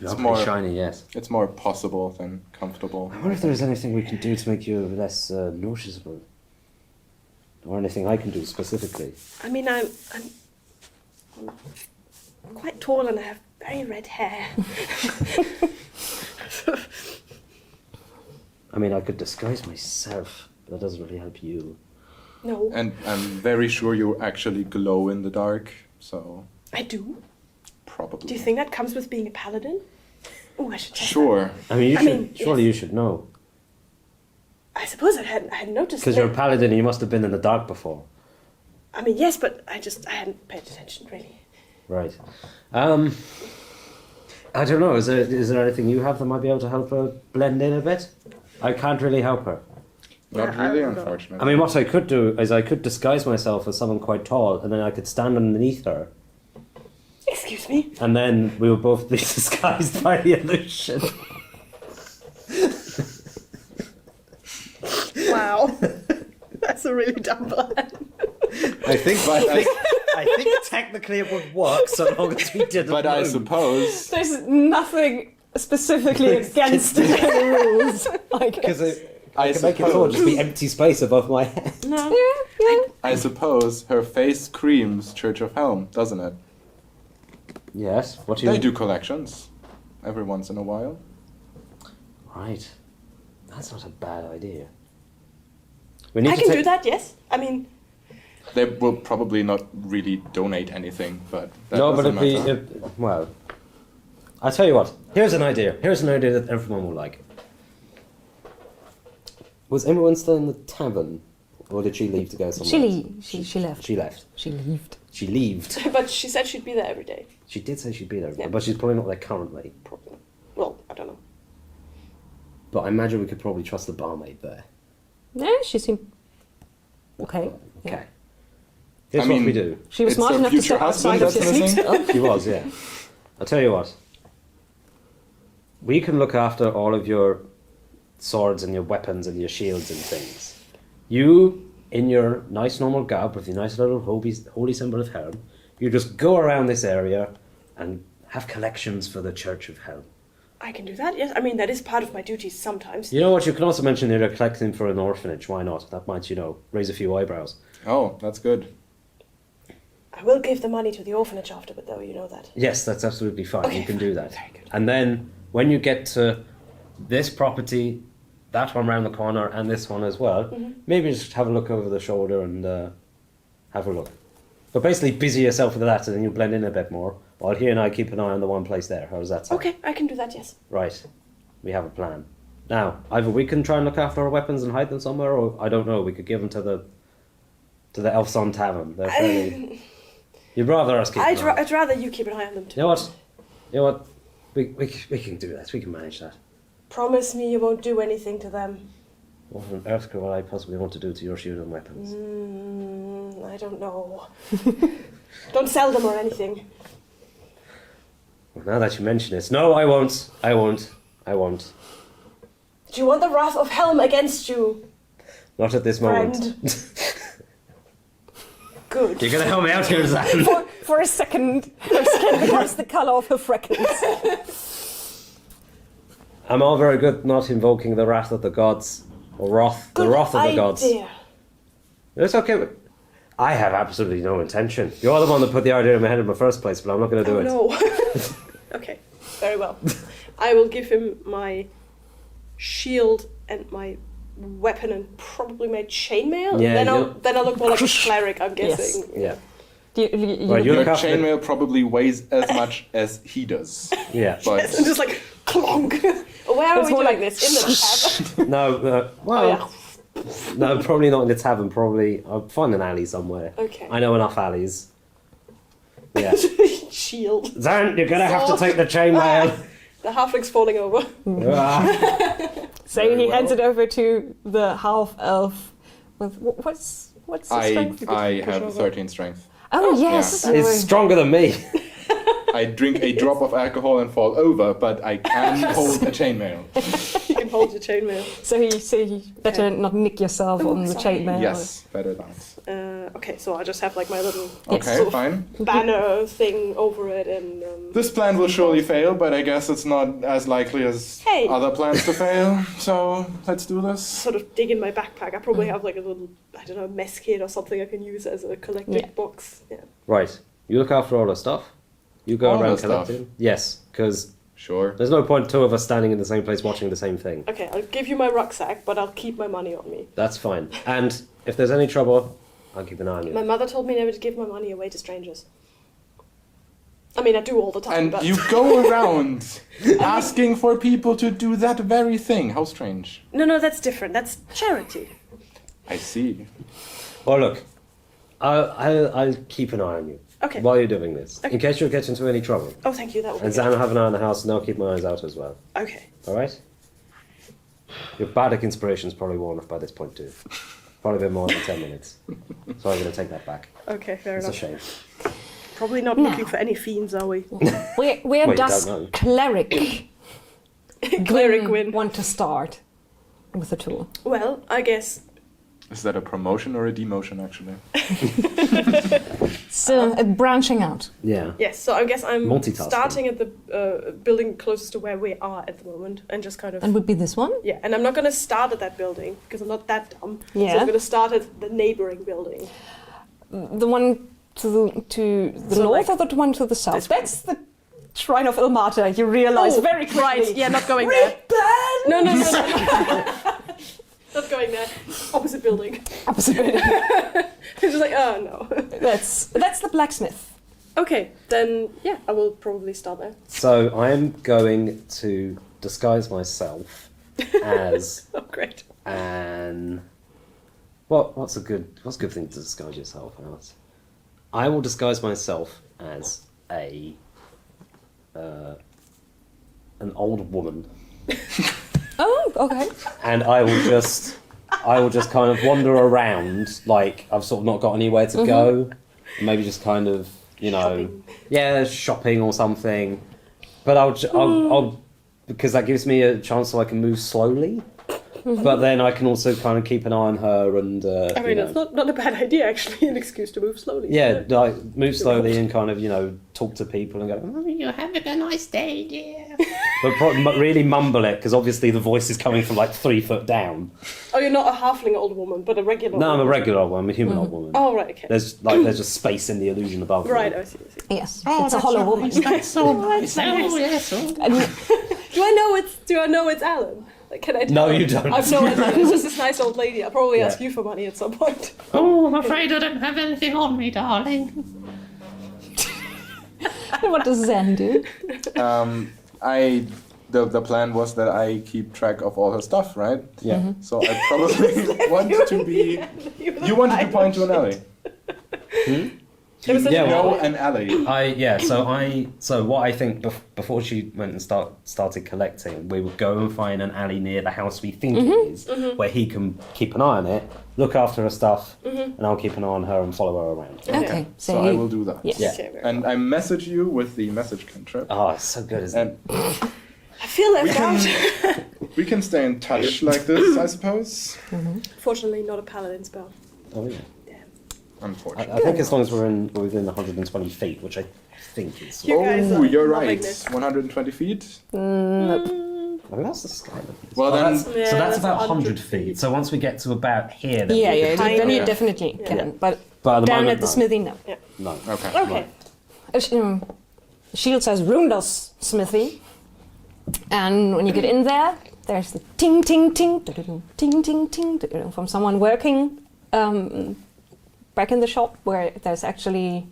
It's more- shiny, yes. It's more possible than comfortable. I wonder if there's anything we can do to make you less noticeable, or anything I can do specifically. I mean, I'm quite tall and I have very red hair. I mean, I could disguise myself, but that doesn't really help you. No, And I'm very sure you actually glow in the dark, so I do. probably. Do you think that comes with being a paladin? Oh, I should check. Sure. I mean, I mean, surely yes. you should know. I suppose I hadn't noticed. Because you're a that. paladin and you must have been in the dark before. I mean, yes, but I hadn't paid attention really. Right. I don't know, is there anything you have that might be able to help her blend in a bit? I can't really help her. Not Yeah, really, I don't know. unfortunately. I mean, what I could do is I could disguise myself as someone quite tall, and then I could stand underneath her, Excuse me. and then we would both be disguised by the illusion. Wow. That's a really dumb plan. I think technically it would work so long as we didn't. But I move. suppose There's nothing specifically against the rules, I guess. Because I I can make it all just be empty space above my head. No. Yeah. I suppose her face screams Church of Helm, doesn't it? Yes. What do you? They do collections every once in a while. Right. That's not a bad idea. We need I to can take... do that, yes. I mean, They will probably not really donate anything, but that No, but doesn't it'd be matter. well. I'll tell you what. Here's an idea. Here's an idea that everyone will like. Was everyone still in the tavern, or did she leave to go somewhere? She left. She left. She left. She left. but she said she'd be there every day. She did say she'd be there, Yeah. but she's probably not there currently. Probably. Well, I don't know. But I imagine we could probably trust the barmaid there. Yeah, she seemed okay. Okay. Here's I what mean- we do. She was It's smart her enough to future step outside husband of the that's sleep. missing? She was, yeah. I'll tell you what. We can look after all of your swords and your weapons and your shields and things. You, in your nice normal garb with your nice little holy symbol of Helm, you just go around this area and have collections for the Church of Helm. I can do that, yes. I mean, that is part of my duties sometimes. You know what? You can also mention you're collecting for an orphanage. Why not? That might, raise a few eyebrows. Oh, that's good. I will give the money to the orphanage afterward, though, you know that. Yes, that's absolutely fine. Okay, You can do that. very good. And then when you get to this property, that one round the corner, and this one as well, Mm-hmm. maybe just have a look over the shoulder and have a look. But basically, busy yourself with that, and then you blend in a bit more. While he and I keep an eye on the one place there. How does that sound? Okay, I can do that, yes. Right. We have a plan. Now, either we can try and look after our weapons and hide them somewhere, or I don't know. We could give them to the Elfson Tavern. They're fairly. You'd rather us keep. I'd, an eye. I'd rather you keep an eye on them, too. You know what? You know what? We can do that. We can manage that. Promise me you won't do anything to them. What on earth could I possibly want to do to your shield and weapons? I don't know. Don't sell them or anything. Well, now that you mention it, no, I won't. I won't. I won't. Do you want the wrath of Helm against you? Not at this moment. Good. You're gonna help me out here, Zan. For a second, her skin becomes the colour of her freckles. I'm all very good not invoking the wrath of the gods, or wrath, the Good wrath of the gods. idea. It's okay. I have absolutely no intention. You're the one that put the idea in my head in the first place, but I'm not going to do it. No. Okay, very well. I will give him my shield and my weapon and probably my chainmail. Yeah, then I'll look more like a cleric, I'm Yes. guessing. Yeah, You Right, you Your look after the- chainmail probably weighs as much as he does. yeah. But And just like clonk. Where are It's we more doing like- this? In the tavern? No, well, Oh, yeah. no, probably not in the tavern. Probably I'll find an alley somewhere. Okay. I know enough alleys. Yeah. Shield. Zan, you're gonna have to Sword. take the chainmail. The halfling's falling over. Ah. So Very he well. hands it over to the half elf. With what's the strength? I have 13 strength. Oh yes, Yeah. He's stronger than me. I drink a drop of alcohol and fall over, but I can hold a chainmail. You can hold your chainmail. So he better not nick yourself Oh, on the sorry. chainmail. Yes, better that. Okay, so I just have like my little Yes. Okay, sort of fine. banner thing over it, and This plan will surely fail, but I guess it's not as likely as Hey. other plans to fail. So let's do this. sort of dig in my backpack. I probably have like a little, I don't know, mess kit or something I can use as a collected Yeah. box. Yeah. Right. You look after all the stuff. You go All around the stuff? collecting. Yes, because Sure. there's no point two of us standing in the same place watching the same thing. Okay, I'll give you my rucksack, but I'll keep my money on me. That's fine. And if there's any trouble, I'll keep an eye on My you. mother told me never to give my money away to strangers. I mean, I do all the time, And but you go around asking for people to do that very thing. How strange. no, that's different. That's charity. I see. Oh, look. I'll keep an eye on you Okay. while you're doing this. Okay. In case you get into any trouble. Oh, thank you. That would be And good. Zan will have an eye on the house and I'll keep my eyes out as well. Okay. Alright? Your bardic inspiration's probably worn off by this point too. Probably been more than 10 minutes. So I'm going to take that back. Okay, fair It's a enough. shame. Probably not looking for any fiends, are we? Where Well, you does don't know. cleric Cleric win. want to start with the tool? Well, I guess. Is that a promotion or a demotion, actually? So branching out. Yeah. Yes, so I guess I'm Multitasking. starting at the building closest to where we are at the moment and just kind of. And would be this one? Yeah, and I'm not going to start at that building because I'm not that dumb. So Yeah. I'm going to start at the neighboring building. The one to the So, north like, or the one to the south? this one. That's the Shrine of Ilmata, you realise Oh, very quickly. right, yeah, not going there. Repent! No. Not going there. Opposite building. Opposite building. It's just like, oh no. That's the blacksmith. Okay, then yeah, I will probably start there. So I am going to disguise myself as Oh, great. an... What's a good thing to disguise yourself as? I will disguise myself as an old woman. Oh, okay. And I will just kind of wander around like I've sort of not got anywhere to go. Maybe just kind of, Shopping. shopping or something. But I'll because that gives me a chance so I can move slowly. But then I can also kind of keep an eye on her and. I mean, it's not a bad idea actually. An excuse to move slowly. Yeah, like move slowly and kind of talk to people and go, "Oh, you're having a nice day, dear." but really mumble it because obviously the voice is coming from like 3 foot down. Oh, you're not a halfling old woman, but a regular. No, I'm a woman. regular old woman. I'm a human old woman. Oh, right. Okay. There's just space in the illusion above me. Right. I see. Yes, it's a hollow woman. That's so nice. Oh, yes. And Do I know it's Alan? Like, can I tell? No, you don't. I've no idea. It's just this nice old lady. I'll probably Yeah. ask you for money at some point. Oh, I'm afraid I don't have anything on me, darling. what does Zen do? The plan was that I keep track of all her stuff, right? Yeah. So I probably want to be. You wanted to point to an alley. There was such Yeah, a No, well, an alley. So what I think before she went and started collecting, we would go and find an alley near the house we think it is, where he can keep an eye on it, look after her stuff, and I'll keep an eye on her and follow her around. Okay, So so I you, will do that. yes. Yeah. Okay, very And I message you with the message cantrip. Oh, it's so good, isn't it? And I feel left out. we can stay in touch like this, I suppose. Fortunately, not a paladin spell. Oh yeah. Unfortunately. I think as long as we're within 120 feet, which I think is. You guys Oh, are you're loving right. this. 120 feet? I mean, that's the scale. Well, then- so Yeah, that's that's about 100 100 feet. So once we get to about here, then yeah, we yeah, can- then you Yeah. definitely Yeah. can. But But at the down moment, at the no. smithy, no. No. Okay. Okay. Shield says Runda's smithy, and when you get in there, there's the ting ting ting ting ting ting ting from someone working back in the shop where there's actually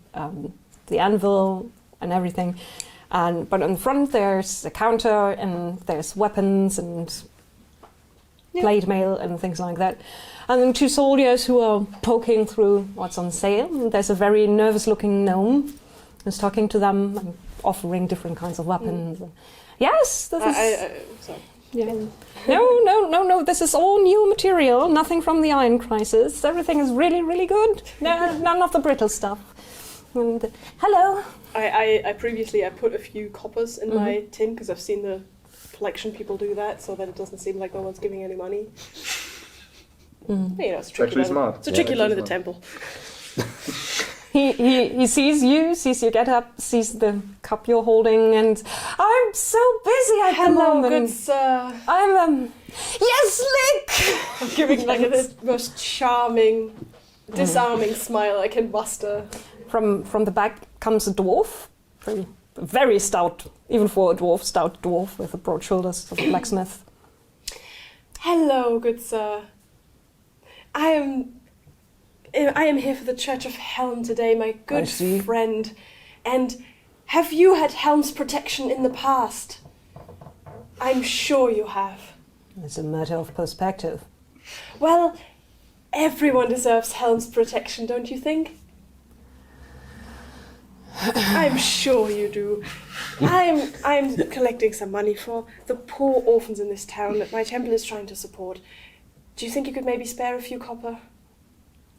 the anvil and everything. But in front there's a counter and there's weapons and plate mail and things like that. And then 2 soldiers who are poking through what's on sale. And there's a very nervous-looking gnome who's talking to them and offering different kinds of weapons. Yes, this is... Sorry. Yeah. No, this is all new material, nothing from the Iron Crisis. Everything is really, really good. No, none of the brittle stuff. And, hello. I previously put a few coppers in my tin because I've seen the collection people do that, so that it doesn't seem like no one's giving any money. It's a tricky Actually line. smart. It's a tricky Yeah, line at the actually temple. He sees you get up, sees the cup you're holding, and I'm so busy at the Hello, moment. good sir. I'm yes, Lick. I'm giving like the most charming, disarming smile I can muster. From the back comes a dwarf, very stout, even for a dwarf, stout dwarf with the broad shoulders of a blacksmith. Hello, good sir. I am here for the Church of Helm today, my I good see. friend. And have you had Helm's protection in the past? I'm sure you have. It's a matter of perspective. Well, everyone deserves Helm's protection, don't you think? I'm sure you do. I'm collecting some money for the poor orphans in this town that my temple is trying to support. Do you think you could maybe spare a few copper?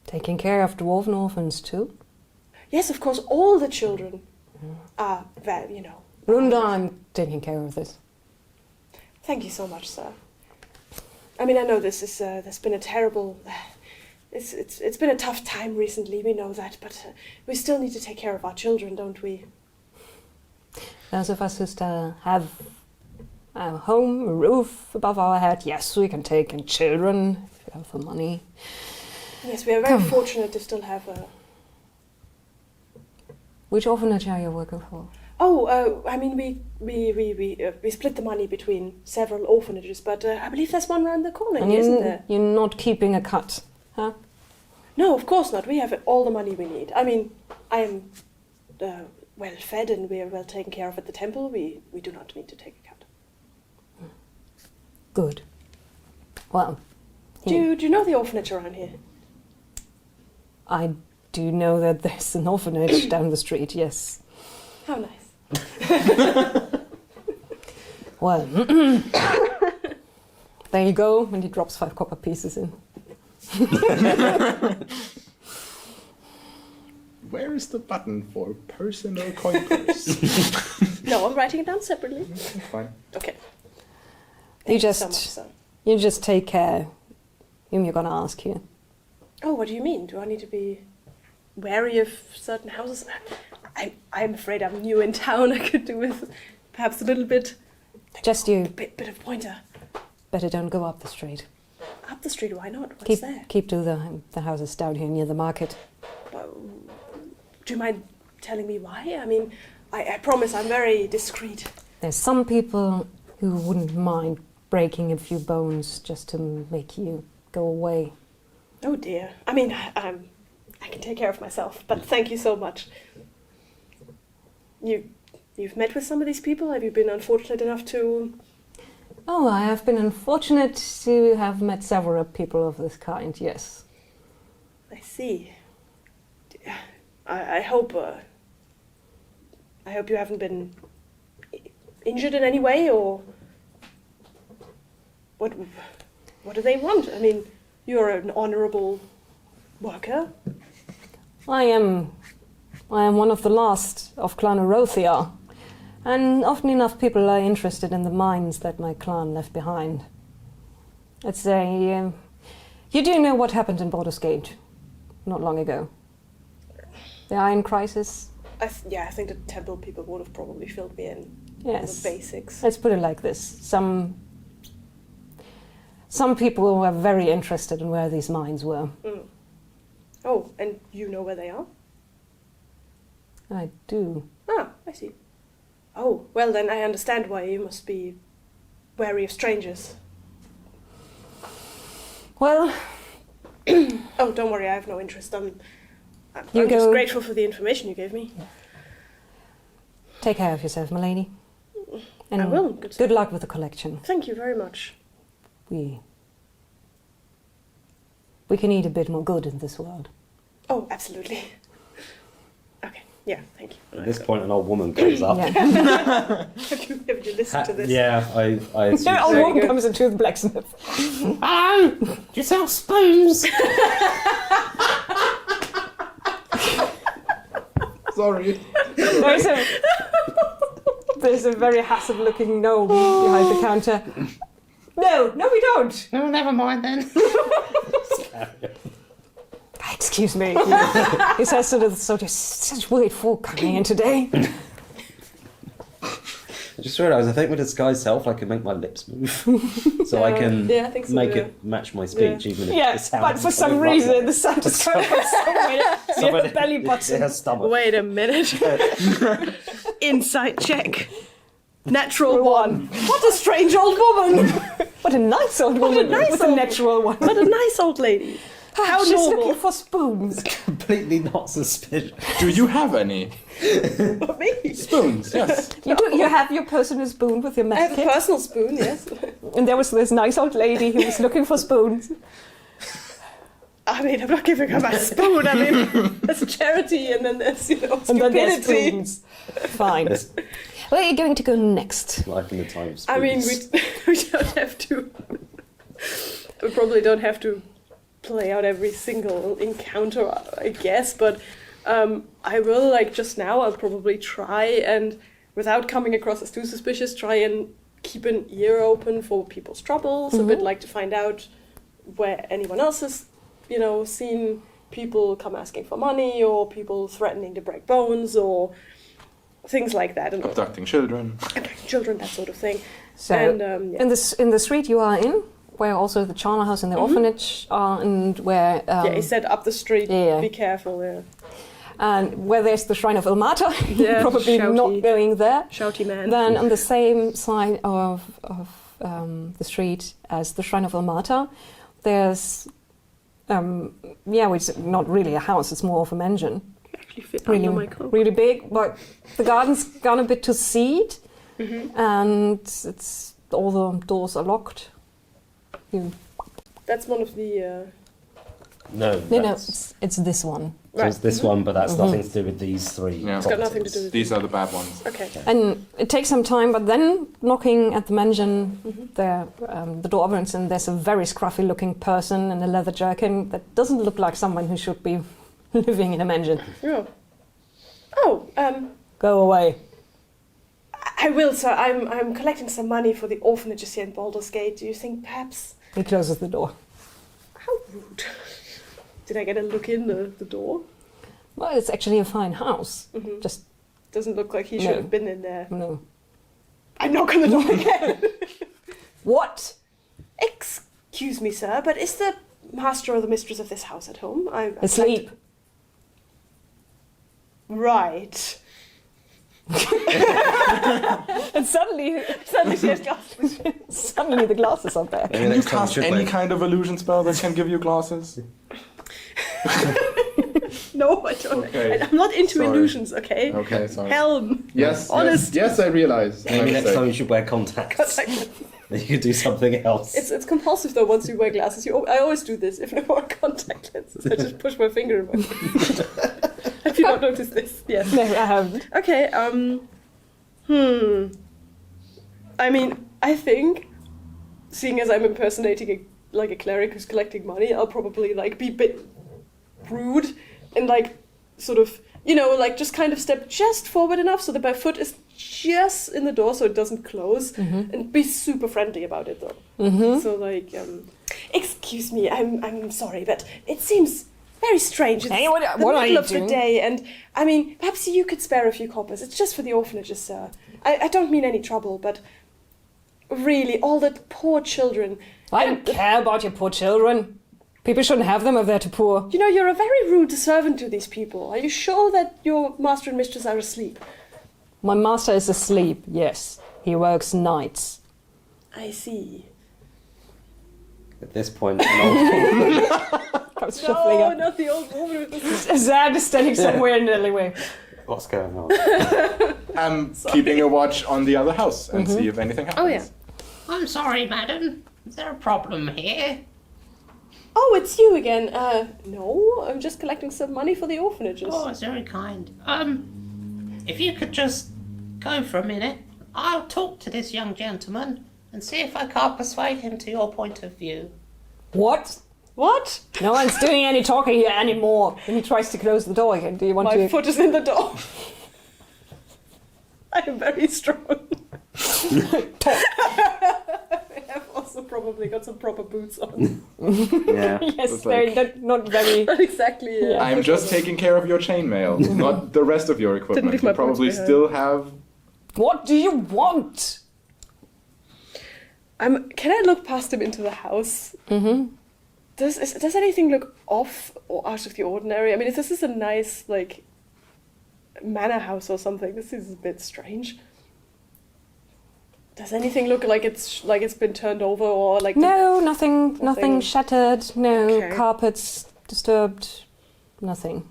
Taking care of dwarven orphans too? Yes, of course, all the children are, Runda, I'm taking care of this. Thank you so much, sir. I mean, I know this is, there's been a terrible, it's been a tough time recently, we know that, but we still need to take care of our children, don't we? Those of us who still have a home, a roof above our head, yes, we can take in children if you have the money. Yes, we are very fortunate to still have a... Which orphanage are you working for? Oh, I mean, we split the money between several orphanages, but I believe there's one around the corner, And isn't there? you're not keeping a cut, huh? No, of course not. We have all the money we need. I mean, I am well fed and we are well taken care of at the temple. We do not need to take a cut. Good. Well, Do you know the orphanage around here? I do know that there's an orphanage down the street, yes. How nice. Well, there you go, and he drops 5 copper pieces in. Where is the button for personal coin purse? No, I'm writing it down separately. Fine. Okay. You Thank you so much, just, sir. you just take care whom you're gonna ask here. Oh, what do you mean? Do I need to be wary of certain houses? I'm afraid I'm new in town. I could do with perhaps a little bit, Just you. bit of pointer. Better don't go up the street. Up the street, why not? What's there? Keep to the houses down here near the market. Do you mind telling me why? I mean, I promise I'm very discreet. There's some people who wouldn't mind breaking a few bones just to make you go away. Oh dear. I mean, I can take care of myself, but thank you so much. You've met with some of these people? Have you been unfortunate enough to... Oh, I have been unfortunate to have met several people of this kind, yes. I see. I hope you haven't been injured in any way, or what do they want? I mean, you're an honourable worker. I am one of the last of Clan Orothia, and often enough people are interested in the mines that my clan left behind. It's a... you do know what happened in Baldur's Gate not long ago? The Iron Crisis? I think the temple people would have probably filled me in Yes. on the basics. Let's put it like this. Some people were very interested in where these mines were. Mm. Oh, and you know where they are? I do. Ah, I see. Oh, well then I understand why you must be wary of strangers. Well, Oh, don't worry, I have no interest. I'm just grateful for the information you gave me. take care of yourself, my lady. And I will. Good luck with the collection. Thank you very much. We can eat a bit more good in this world. Oh, absolutely. Okay, yeah, thank you. At this point, an old woman comes up. Yeah. Have you listened to this? Yeah, I assume Old so. woman comes into the blacksmith. Hello! Do you sell spoons? Sorry. There's a very hassled-looking gnome behind the counter. No, we don't. No, never mind then. Excuse me. He says such weird folk coming in today. I just realised I think with disguised self I can make my lips move, so I can Yeah, I think so, make yeah. it match my speech, even if Yeah, it sounds. but for some something reason like the sound is coming from somewhere near the belly button. It has stomach. Wait a minute. Insight check. Natural one. What a strange old woman! What a nice old woman nice with a old- natural one. What a nice old lady. How She's normal. looking for spoons. Completely not suspicious. Do you have any? Me? Spoons, yes. You have your personal spoon with your I meth have a kit. personal spoon, yes. And there was this nice old lady who was looking for spoons. I mean, I'm not giving her my spoon. I mean, there's charity, and then there's stupidity. And then there's spoons. Fine. Where are you going to go next? Life in the time of spoons. I mean, we don't have to. We probably don't have to play out every single encounter, I guess. But I will, like just now, I'll probably try and, without coming across as too suspicious, try and keep an ear open for people's troubles. A bit like to find out where anyone else has, seen people come asking for money, or people threatening to break bones, or things like that. And Abducting children. Children, that sort of thing. So, And, in the street you are in, where also the charnel house and the orphanage are, and where... he said up the street, yeah. be careful, yeah. And where there's the Shrine of Ilmata, Yeah, probably shouty. not going there. Shouty man. Then on the same side of the street as the Shrine of Ilmata, there's, it's not really a house, it's more of a mansion. Actually fit under my cloak. Really big, but the garden's gone a bit to seed, and all the doors are locked. That's one of the... No, No, it's this one. So it's this one, but that's nothing to do with these three. Yeah. It's got nothing to do with These are the bad ones. Okay. And it takes some time, but then knocking at the mansion, the door opens, and there's a very scruffy-looking person in a leather jerkin that doesn't look like someone who should be living in a mansion. Yeah. Oh, Go away. I will, sir. I'm collecting some money for the orphanages here in Baldur's Gate. Do you think perhaps... He closes the door. How rude. Did I get a look in the door? Well, it's actually a fine house. Just Doesn't look like he No. should have been in there. no. I knock on the door again. What? Excuse me, sir, but is the master or the mistress of this house at home? Asleep. Right. And suddenly She has glasses. suddenly the glasses are there. Can you cast any kind of illusion spell that can give you glasses? No, I don't. Okay. I'm not into Sorry. illusions, okay? Okay, sorry. Helm. Yes, Honest. yes, I realize. Maybe My next mistake. time you should wear contacts. Then you could do something else. It's compulsive though. Once you wear glasses, I always do this. If I wear contact lenses, I just push my finger in my face. Have you not noticed this? Yes. No, I haven't. Okay. I mean, I think, seeing as I'm impersonating a cleric who's collecting money, I'll probably be a bit rude and sort of just kind of step just forward enough so that my foot is just in the door so it doesn't close, and be super friendly about it though. So excuse me, I'm sorry, but it seems very strange. It's Hey, what the are middle you of doing? the day, and I mean, perhaps you could spare a few coppers. It's just for the orphanages, sir. I don't mean any trouble, but really, all the poor children. I don't care about your poor children. People shouldn't have them if they're too poor. You're a very rude servant to these people. Are you sure that your master and mistress are asleep? My master is asleep, yes. He works nights. I see. At this point, an Comes shuffling No, up. not the old woman with the... Zab is standing somewhere in the alleyway. what's going on? I'm keeping a watch on the other house and see if anything happens. Oh, yeah. I'm sorry, madam. Is there a problem here? Oh, it's you again. No, I'm just collecting some money for the orphanages. Oh, it's very kind. If you could just go for a minute, I'll talk to this young gentleman and see if I can't persuade him to your point of view. What? What? No one's doing any talking here anymore. And he tries to close the door again. Do you want My to... foot is in the door. I am very strong. I have also probably got some proper boots on. Yeah. Yes, It's they're not very... Not exactly. Yeah. I'm just taking care of your chainmail, not the rest of your equipment. leave my You probably boots behind. still have. What do you want? Can I look past him into the house? Mm-hmm. Does anything look off or out of the ordinary? I mean, if this is a nice manor house or something, this is a bit strange. Does anything look like it's been turned over or like? No, nothing shattered. No Okay. carpets disturbed. Nothing.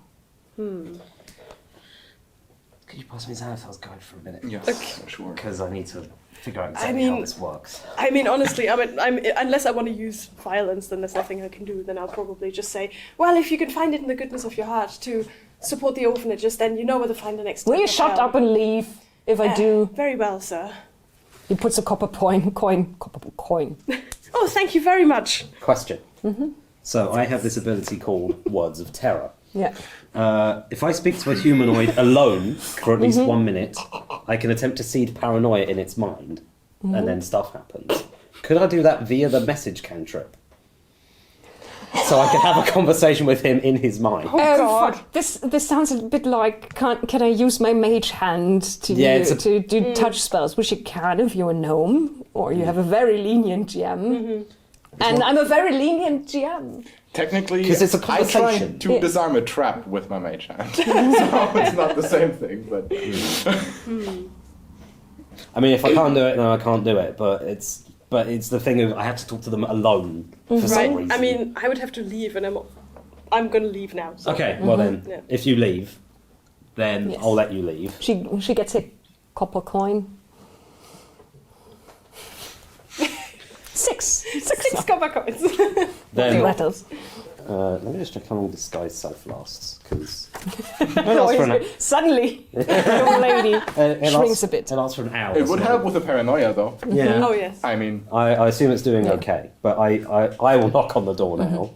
Could you pass me Xanathar's guide for a minute? Yes, sure. Because I need to figure out exactly how this works. I mean, honestly, unless I want to use violence, then there's nothing I can do. Then I'll probably just say, well, if you can find it in the goodness of your heart to support the orphanages, then you know where to find the next. Will you shut up and leave if I do? Very well, sir. He puts a copper coin. Oh, thank you very much. Question. So I have this ability called Words of Terror. Yeah. If I speak to a humanoid alone for at least 1 minute, I can attempt to seed paranoia in its mind, and then stuff happens. Could I do that via the message cantrip? So I can have a conversation with him in his mind. Oh God! This sounds a bit like can I use my mage hand to do touch spells? Which you can if you're a gnome or you have a very lenient GM. And I'm a very lenient GM. Technically, 'Cause it's a I conversation. tried to disarm a trap with my mage hand, so it's not the same thing. But I mean, if I can't do it, then I can't do it. But it's the thing of I have to talk to them alone for some reason. I mean, I would have to leave, and I'm going to leave now. So. Okay, well then, Yeah. if you leave, then Yes. I'll let you leave. She gets a copper coin. Six copper coins. Then letters. let me just check how long disguise self lasts, because Suddenly, the old lady shrinks a bit. It lasts for an hour. it would so- help with the paranoia, though. Yeah. Oh yes. I mean, I assume it's doing Yeah. okay, but I will knock on the door now.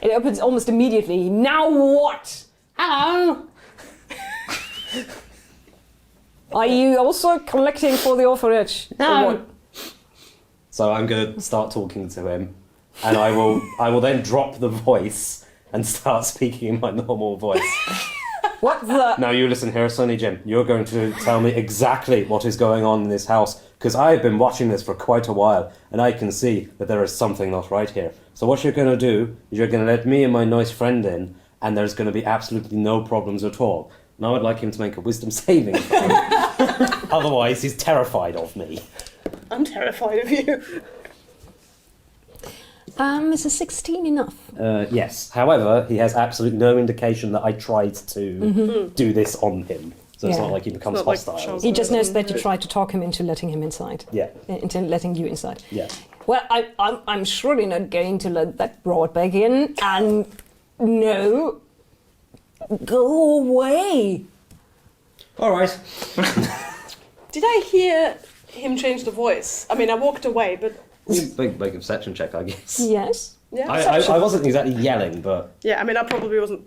It opens almost immediately. Now what? Hello. Are you also collecting for the orphanage? No. Or what? So I'm going to start talking to him, and I will then drop the voice and start speaking in my normal voice. What the? Now you listen here, Sonny Jim. You're going to tell me exactly what is going on in this house, because I've been watching this for quite a while, and I can see that there is something not right here. So what you're going to do is you're going to let me and my nice friend in, and there's going to be absolutely no problems at all. And I would like him to make a wisdom saving throw. Otherwise, he's terrified of me. I'm terrified of you. Is a 16 enough? Yes. However, he has absolutely no indication that I tried to do this on him. So it's Yeah. not like he becomes It's not like hostile. Charles- He just knows that you tried to talk him into letting him inside. Yeah. Into letting you inside. Yeah. Well, I'm surely not going to let that broad back in. And no, go away. All right. Did I hear him change the voice? I mean, I walked away, but Big perception check, I guess. Yes. yeah. I wasn't exactly yelling, but Yeah, I mean, I probably wasn't.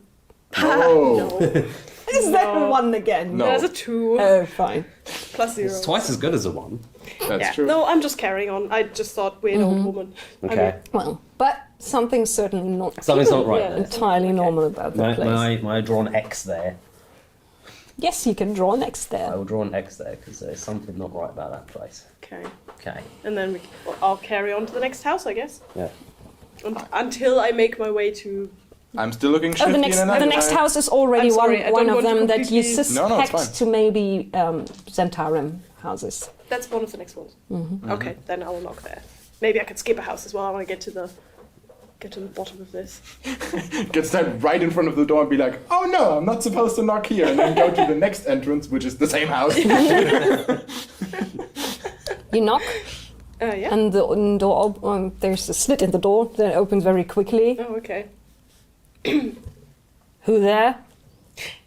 oh, No. Is that one again? No. There's a 2 Oh, fine. plus 0. it's twice as good as a 1. that's Yeah. true. No, I'm just carrying on. I just thought weird old woman. I Okay. mean, Well, but something's certainly not Something's not right Yeah. there. entirely normal about the place. May I draw an X there? Yes, you can draw next I there. will draw an X there because there's something not right about that place. okay. Okay. And then I'll carry on to the next house, I guess. Yeah. Until I make my way to. I'm still looking Oh, shifty the next and the next house is already I'm sorry, I one don't of want to them that you completely- suspect No, it's fine. to maybe Zentarum houses. That's one of the next ones. Okay, then I will knock there. Maybe I could skip a house as well. I want to get to the bottom of this. Get stand right in front of the door and be like, oh no, I'm not supposed to knock here, and then go to the next entrance, which is the same house. You knock, Yeah. and the door there's a slit in the door that opens very quickly. Oh, okay. Who there?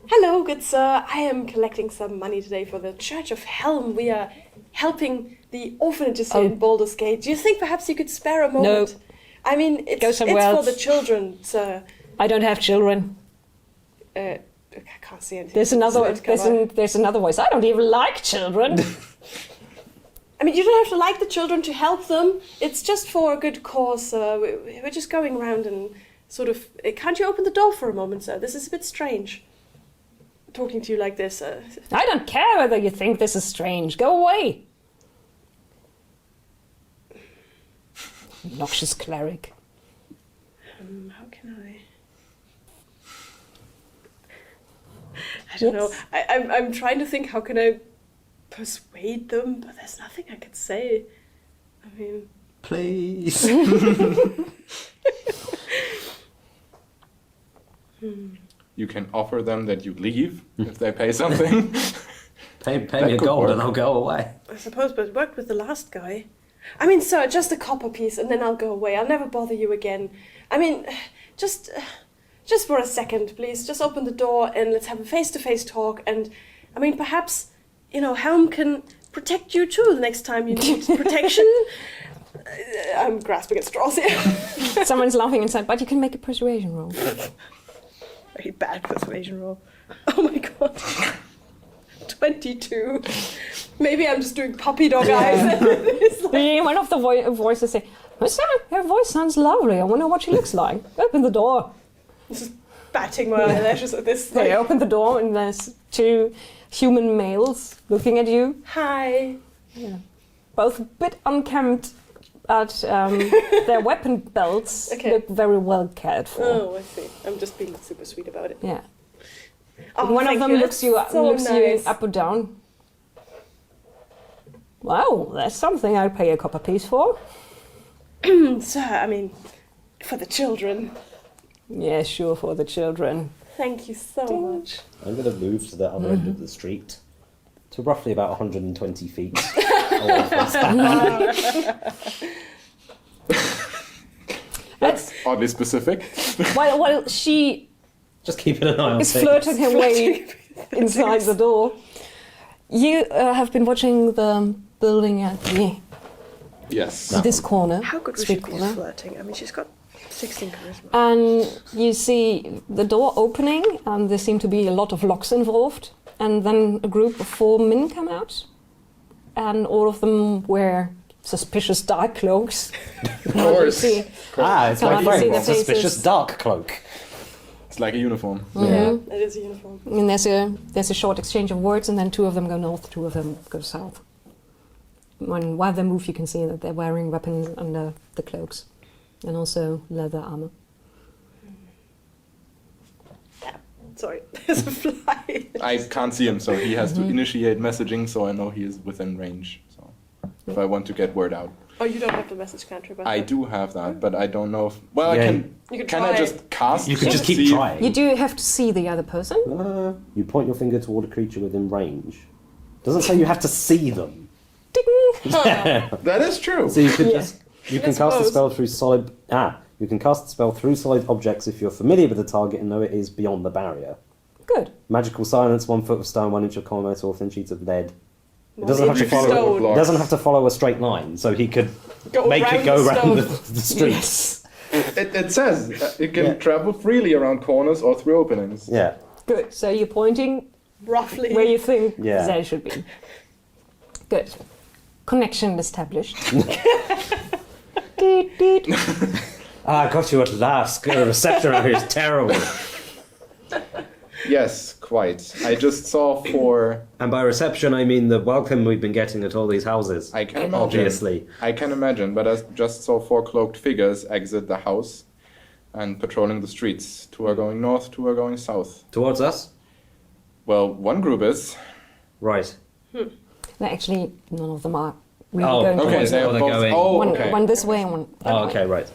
Hello, good sir. I am collecting some money today for the Church of Helm. We are helping the orphanages here in Baldur's Gate. Do you think perhaps you could spare a moment? I mean, Go it's somewhere for else. the children, sir. I don't have children. I can't see anything. There's another. There's another voice. I don't even like children. I mean, you don't have to like the children to help them. It's just for a good cause. We're just going around and sort of. Can't you open the door for a moment, sir? This is a bit strange. Talking to you like this. I don't care whether you think this is strange. Go away. Noxious cleric. How can I? I don't know. I'm trying to think. How can I persuade them? But there's nothing I could say. I mean, Please. You can offer them that you leave if they pay something. Pay That me a could gold work. and I'll go away. I suppose, but it worked with the last guy. I mean, sir, just a copper piece, and then I'll go away. I'll never bother you again. I mean, just for a second, please. Just open the door and let's have a face-to-face talk. And I mean, perhaps, Helm can protect you too the next time you need protection. I'm grasping at straws here. Someone's laughing inside, but you can make a persuasion roll. Very bad persuasion roll. Oh my god. 22. Maybe I'm just doing puppy dog eyes. It's like- One of the voices say, "Mister, her voice sounds lovely. I wonder what she looks like. Open the door." just batting my eyelashes at this. They Like, open the door and there's two human males looking at you. hi. Both a bit unkempt, but their weapon belts Okay. look very well cared for. Oh, I see. I'm just being super sweet about it. Yeah. Oh, One of thank them you. looks you That's so looks nice. you up or down. Wow, that's something I'd pay a copper piece for. Sir, I mean, for the children. Yeah, sure, for the children. Thank you so much. I'm going to move to the other end of the street, to roughly about 120 feet away from Stan. That's Oddly specific. while she Just keeping an eye on is things. flirting her way inside the door. You have been watching the building at Yes. this corner, How good was she street be corner, flirting? I mean, she's got 16 charisma. and you see the door opening, and there seem to be a lot of locks involved. And then a group of 4 men come out, and all of them wear suspicious dark cloaks. Of course. See, It's Can't my hardly friend, see their suspicious faces. dark cloak. It's like a uniform. Yeah, it is a uniform. and there's a short exchange of words, and then 2 of them go north, 2 of them go south. While they move, you can see that they're wearing weapons under the cloaks, and also leather armor. Sorry, there's a fly. I can't see him, so he has to initiate messaging, so I know he is within range. So if I want to get word out, Oh, you don't have the message cantrip. I do have that, but I don't know if. Well, Yeah, I can. You can Can try I just cast? You could just keep see- trying. You do have to see the other person. You point your finger toward a creature within range. Doesn't say you have to see them. Ding! That is true. So you could Yeah. just you I can cast a suppose. spell through solid you can cast a spell through solid objects if you're familiar with the target and know it is beyond the barrier. Good. Magical silence, 1 foot of stone, 1 inch of column metal, thin sheets of lead. It One doesn't have to inch of follow. stone. It doesn't have to follow a straight line, so he could Go make it go the around stone. the streets. It says it can Yeah. travel freely around corners or through openings. Yeah. Good. So you're pointing Roughly. where you think Yeah. they should be. Good. Connection established. Deet, deet. I got you at last. The reception out here is terrible. Yes, quite. I just saw 4. And by reception, I mean the welcome we've been getting at all these houses. I can imagine. Obviously. I can imagine, but I just saw 4 cloaked figures exit the house and patrolling the streets. 2 are going north, 2 are going south. Towards us? Well, one group is. Right. No, actually, none of them are really Oh, going Okay, towards they it. are they're both. going- Oh, One, okay. one this way and one that Oh, way. okay, right.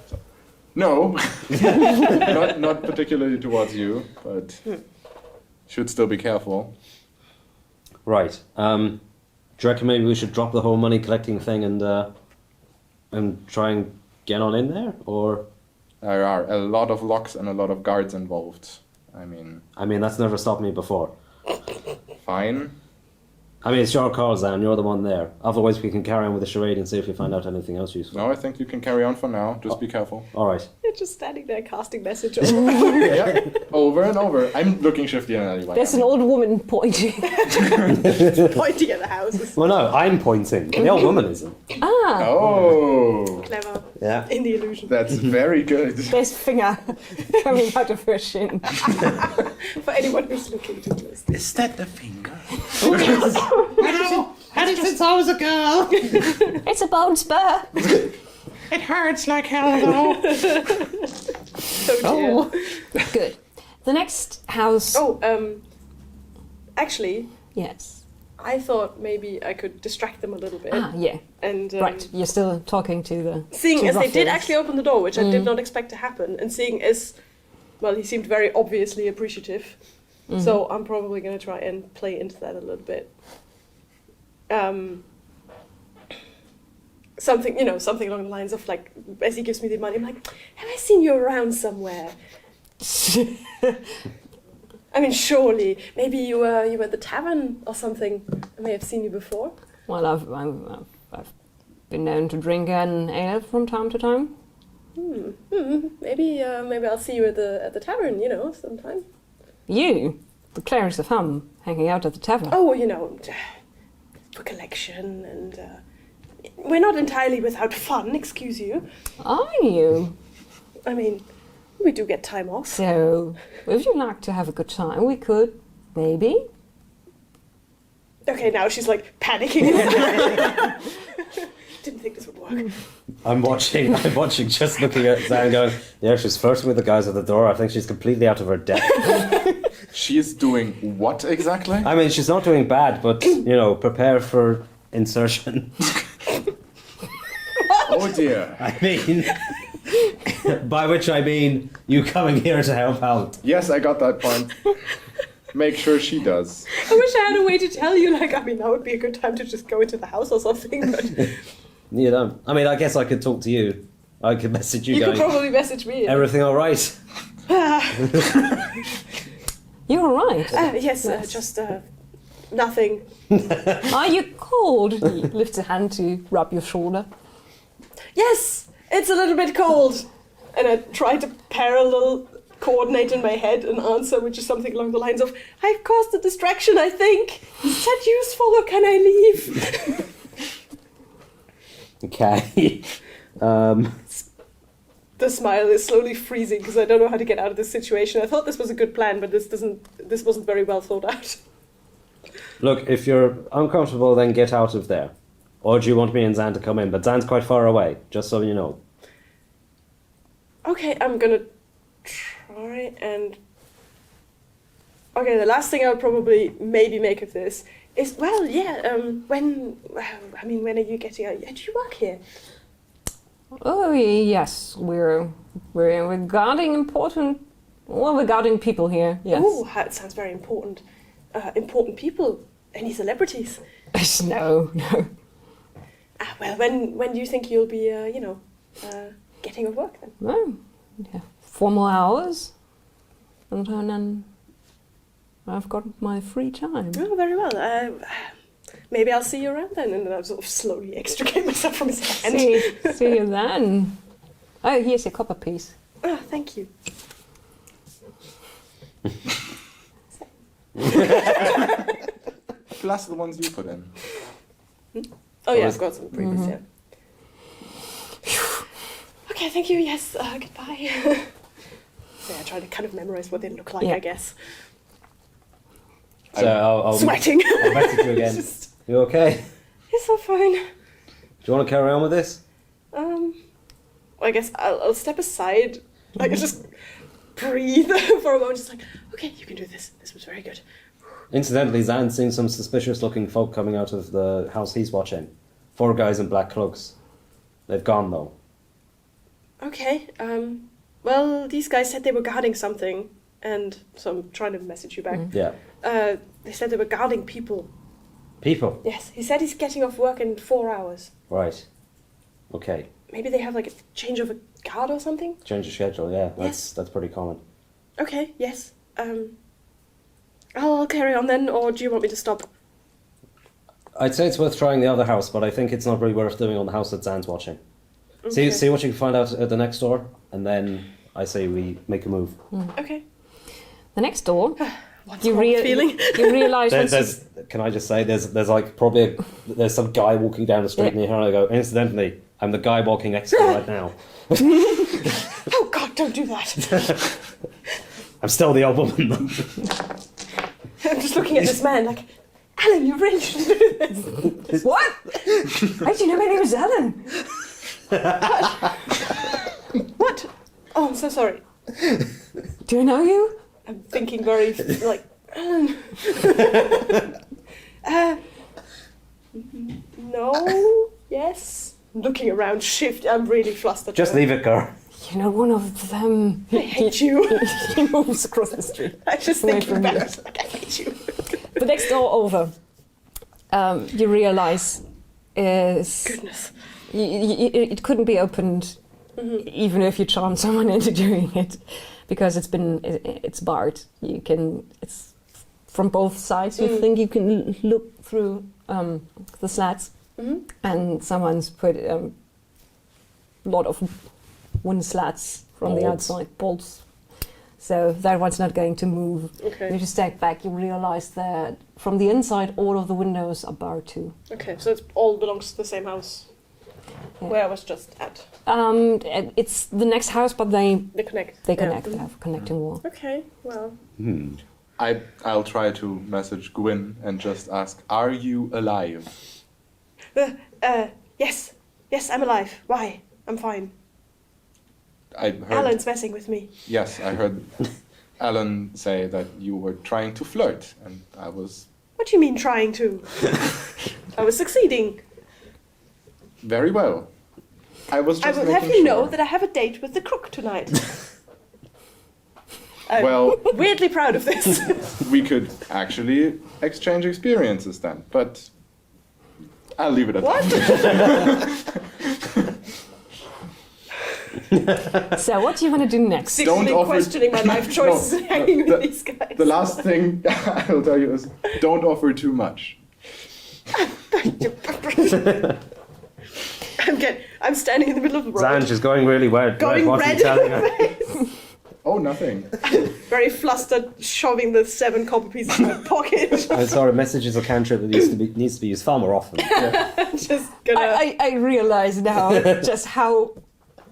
No, not particularly towards you, but should still be careful. Right. Do you reckon maybe we should drop the whole money collecting thing and try and get on in there? Or, There are a lot of locks and a lot of guards involved. I mean, that's never stopped me before. fine. I mean, it's your call, Zan. You're the one there. Otherwise, we can carry on with the charade and see if we find out anything else useful. No, I think you can carry on for now. Just be careful. All right. You're just standing there casting message over. Yeah, over and over. I'm looking shifty and anyway. There's an old woman pointing. pointing at the houses. Well, no, I'm pointing. The old woman isn't. Ah, Oh, Clever. Yeah. In the illusion. that's very good. there's finger coming out of her shin. For anyone who's looking to this. Is that the finger? Had it since I was a girl. It's a bone spur. It hurts like hell though. Oh dear. Good. The next house. Actually, Yes. I thought maybe I could distract them a little bit. Ah, yeah. And Right. You're still talking to the. seeing to as they did ruffians. actually open the door, which I did not expect to happen, and seeing as well, he seemed very obviously appreciative. So I'm probably going to try and play into that a little bit. Something along the lines of like, as he gives me the money, I'm like, have I seen you around somewhere? I mean, surely, maybe you were at the tavern or something. I may have seen you before. Well, I've been known to drink an ale from time to time. Maybe I'll see you at the tavern, sometime. You, the clerics of Hum, hanging out at the tavern. Oh, for collection, and we're not entirely without fun, excuse you. Are you? I mean, we do get time off. So, if you'd like to have a good time, we could, maybe. Okay, now she's like panicking. Didn't think this would work. I'm watching, just looking at Zan going, yeah, she's flirting with the guys at the door. I think she's completely out of her depth. She is doing what exactly? I mean, she's not doing bad, but, prepare for insertion. Oh dear. I mean, by which I mean you coming here to help out. Yes, I got that point. Make sure she does. I wish I had a way to tell you, that would be a good time to just go into the house or something, but... I mean, I guess I could talk to you. I could message you You going, could probably message me. everything all right? You're all right. Yes, just nothing. Are you cold? He lifts a hand to rub your shoulder. Yes, it's a little bit cold. And I try to coordinate in my head an answer, which is something along the lines of, I've caused a distraction, I think. Is that useful or can I leave? Okay. The smile is slowly freezing because I don't know how to get out of this situation. I thought this was a good plan, but this wasn't very well thought out. Look, if you're uncomfortable, then get out of there. Or do you want me and Zan to come in? But Zan's quite far away, just so you know. Okay, I'm gonna try and... Okay, the last thing I would probably maybe make of this is, when are you getting out? Do you work here? Oh, yes. We're guarding we're guarding people here, yes. Oh, that sounds very important. Important people? Any celebrities? No. Well, when do you think you'll be, getting off work then? No. Yeah. 4 more hours. And then I've got my free time. Oh, very well. Maybe I'll see you around then. And then I'll sort of slowly extricate myself from his hand. See you then. Oh, here's a copper piece. Oh, thank you. Plus the ones you put in. Oh yeah, I've got some previous, yeah. Okay, thank you, yes, goodbye. Yeah, I try to kind of memorize what they look like, Yeah. I guess. So I'll Sweating. I'll message you again. You okay? Yes, I'm fine. Do you want to carry on with this? I guess I'll step aside. I can just breathe for a moment, just like, okay, you can do this. This was very good. Incidentally, Zan's seen some suspicious-looking folk coming out of the house he's watching. 4 guys in black cloaks. They've gone, though. Okay, well, these guys said they were guarding something, and so I'm trying to message you back. Yeah. They said they were guarding people. People? Yes, he said he's getting off work in 4 hours. Right. Okay. Maybe they have like a change of a guard or something? Change of schedule, yeah. Yes. That's pretty common. Okay, yes. I'll carry on then, or do you want me to stop? I'd say it's worth trying the other house, but I think it's not really worth doing on the house that Zan's watching. Okay. See what you can find out at the next door, and then I say we make a move. Okay. The next door, What's you, wrong feeling? you realise once you... Can I just say, there's like probably there's some guy walking down the street near here, and I go, incidentally, I'm the guy walking next to you right now. Oh God, don't do that. I'm still the old woman. I'm just looking at this man like, Alan, you really should do this. What? How do you know my name is Ellen? What? Oh, I'm so sorry. Do I know you? I'm thinking very, like, Alan. No, yes. I'm looking around, I'm really flustered. Just leave it, girl. You know, one of them. I hate you. He moves across the street. I just Away thinking from about you. it. Like, I hate you. The next door over, you realize is Goodness. it couldn't be opened even if you charm someone into doing it, because it's barred. It's from both sides. You think you can look through the slats, and someone's put a lot of wooden slats from the Bolts. outside, bolts. So that one's not going to move. Okay. You just step back, you realize that from the inside all of the windows are barred too. Okay, so it all belongs to the same house Yeah. where I was just at. And it's the next house, but they They connect. connect. They have a connecting wall. Okay, well. I'll try to message Gwyn and just ask, are you alive? Yes. Yes, I'm alive. Why? I'm fine. I heard. Alan's messing with me. Yes, I heard Alan say that you were trying to flirt, and I was What do you mean trying to? I was succeeding. very well. I was I just will have making you know sure. that I have a date with the crook tonight. I'm Well- weirdly proud of this. We could actually exchange experiences then, but I'll leave it at What? that. So what do you want to do next? Secretly offer- questioning my life choices and hanging the- with these guys. The last thing I'll tell you is, don't offer too much. I'm standing in the middle of the road. Zanj is going really weird. Going What are red you telling in her? the face. Oh, nothing. Very flustered, shoving the 7 copper pieces in my pocket. I'm sorry, message is a cantrip that needs to be used far more often. Just gonna. I realize now just how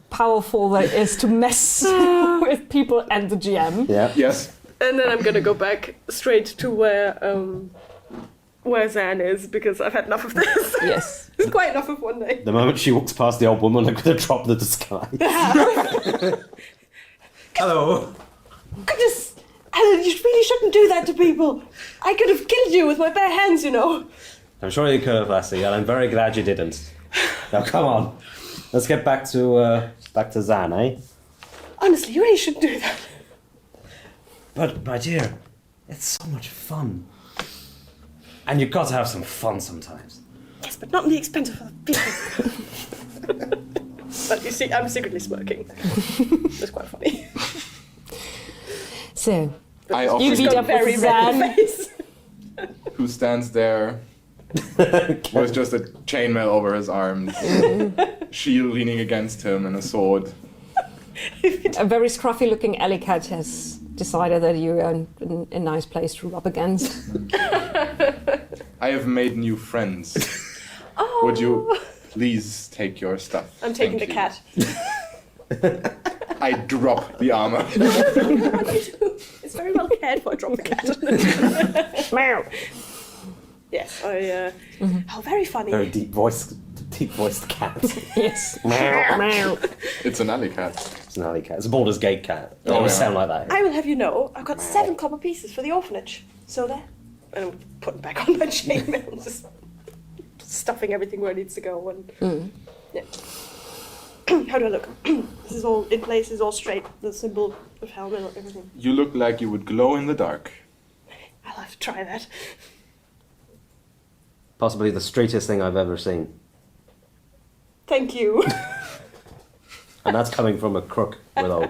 powerful that is to mess with people and the GM. Yeah. Yes. And then I'm gonna go back straight to where Zan is, because I've had enough of this. Yes. It's quite enough of one day. The moment she walks past the old woman, I'm going to drop the disguise. Hello. Goodness, Alan, you really shouldn't do that to people. I could have killed you with my bare hands, you know. I'm sure you could have, Lassie, and I'm very glad you didn't. Now, come on. Let's get back to Zan, eh? Honestly, you really shouldn't do that. But, my dear, it's so much fun. And you've got to have some fun sometimes. Yes, but not at the expense of other people. But you see, I'm secretly smirking. It's quite funny. So I offer you She's beat got up very with red in the Zan. face. who stands there with just a chainmail over his arms, shield leaning against him, and a sword. A very scruffy-looking alley cat has decided that you're a nice place to rub against. I have made new friends. Oh. Would you please take your stuff? I'm taking Thank the you. cat. I drop the armor. It's very well cared for. I drop the cat. Meow. Yes, Oh, very funny. Very deep-voiced cat. Yes. Meow. It's an alley cat. It's an alley cat. It's a Baldur's Gate cat. It Oh, always yeah. sound like that. I will have you know, I've got 7 copper pieces for the orphanage. So there. And I'm putting back on my chainmail, just stuffing everything where it needs to go. And yeah. How do I look? This is all in place. Is all straight. The symbol of helmet, everything. You look like you would glow in the dark. I'll have to try that. Possibly the straightest thing I've ever seen. Thank you. And that's coming from a crook, Willow.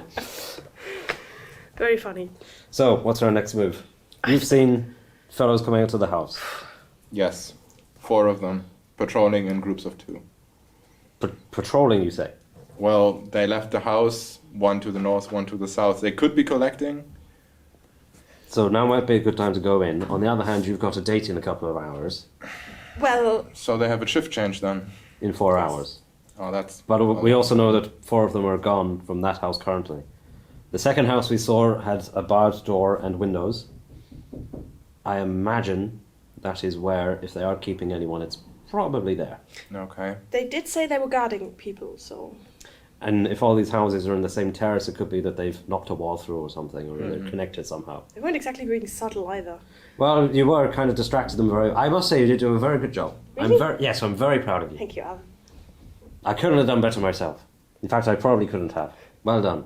Very funny. So, what's our next move? You've seen fellows coming out of the house. Yes, 4 of them, patrolling in groups of 2. Patrolling, you say? Well, they left the house, 1 to the north, 1 to the south. They could be collecting. So now might be a good time to go in. On the other hand, you've got a date in a couple of hours. Well, So they have a shift change then. In 4 hours. Oh, that's... But we also know that 4 of them are gone from that house currently. The second house we saw had a barred door and windows. I imagine that is where, if they are keeping anyone, it's probably there. Okay. they did say they were guarding people, so And if all these houses are in the same terrace, it could be that they've knocked a wall through or something, or they're connected somehow. they weren't exactly being subtle either. Well, you were kind of distracted them very... I must say, you did do a very good job. Really? Yes, I'm very proud of you. Thank you, Alan. I couldn't have done better myself. In fact, I probably couldn't have. Well done.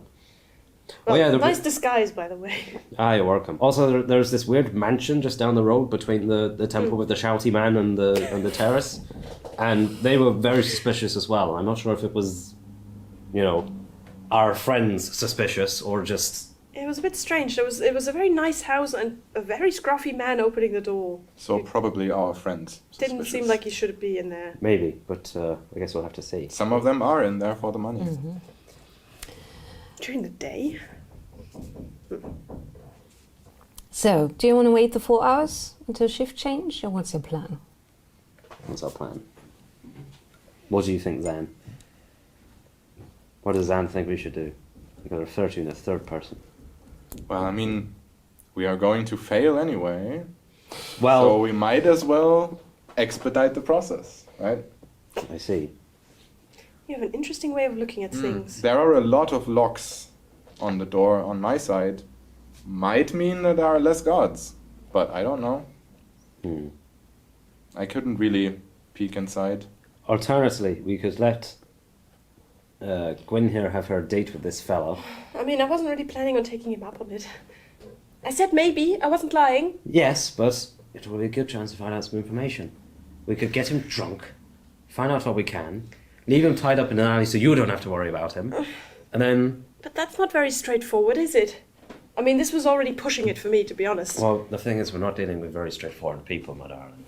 Well, yeah, nice disguise, by the way. Ah, you're welcome. Also, there's this weird mansion just down the road between the temple with the shouty man and the terrace, and they were very suspicious as well. I'm not sure if it was, our friends suspicious or just. It was a bit strange. It was a very nice house and a very scruffy man opening the door. So probably our friends. Didn't suspicious. seem like he should be in there. Maybe, but I guess we'll have to see. Some of them are in there for the money. Mm-hmm. During the day? So, do you want to wait the 4 hours until shift change, or what's your plan? What's our plan? What do you think, Zan? What does Zan think we should do? We got to refer to you in the third person. Well, I mean, we are going to fail anyway. Well, So we might as well expedite the process, right? I see. You have an interesting way of looking at things. There are a lot of locks on the door on my side. Might mean that there are less guards, but I don't know. I couldn't really peek inside. Alternatively, we could let Gwyn here have her date with this fellow. I mean, I wasn't really planning on taking him up on it. I said maybe. I wasn't lying. Yes, but it will be a good chance to find out some information. We could get him drunk, find out what we can, leave him tied up in an alley so you don't have to worry about him, and then... But that's not very straightforward, is it? I mean, this was already pushing it for me, to be honest. Well, the thing is, we're not dealing with very straightforward people, my darling.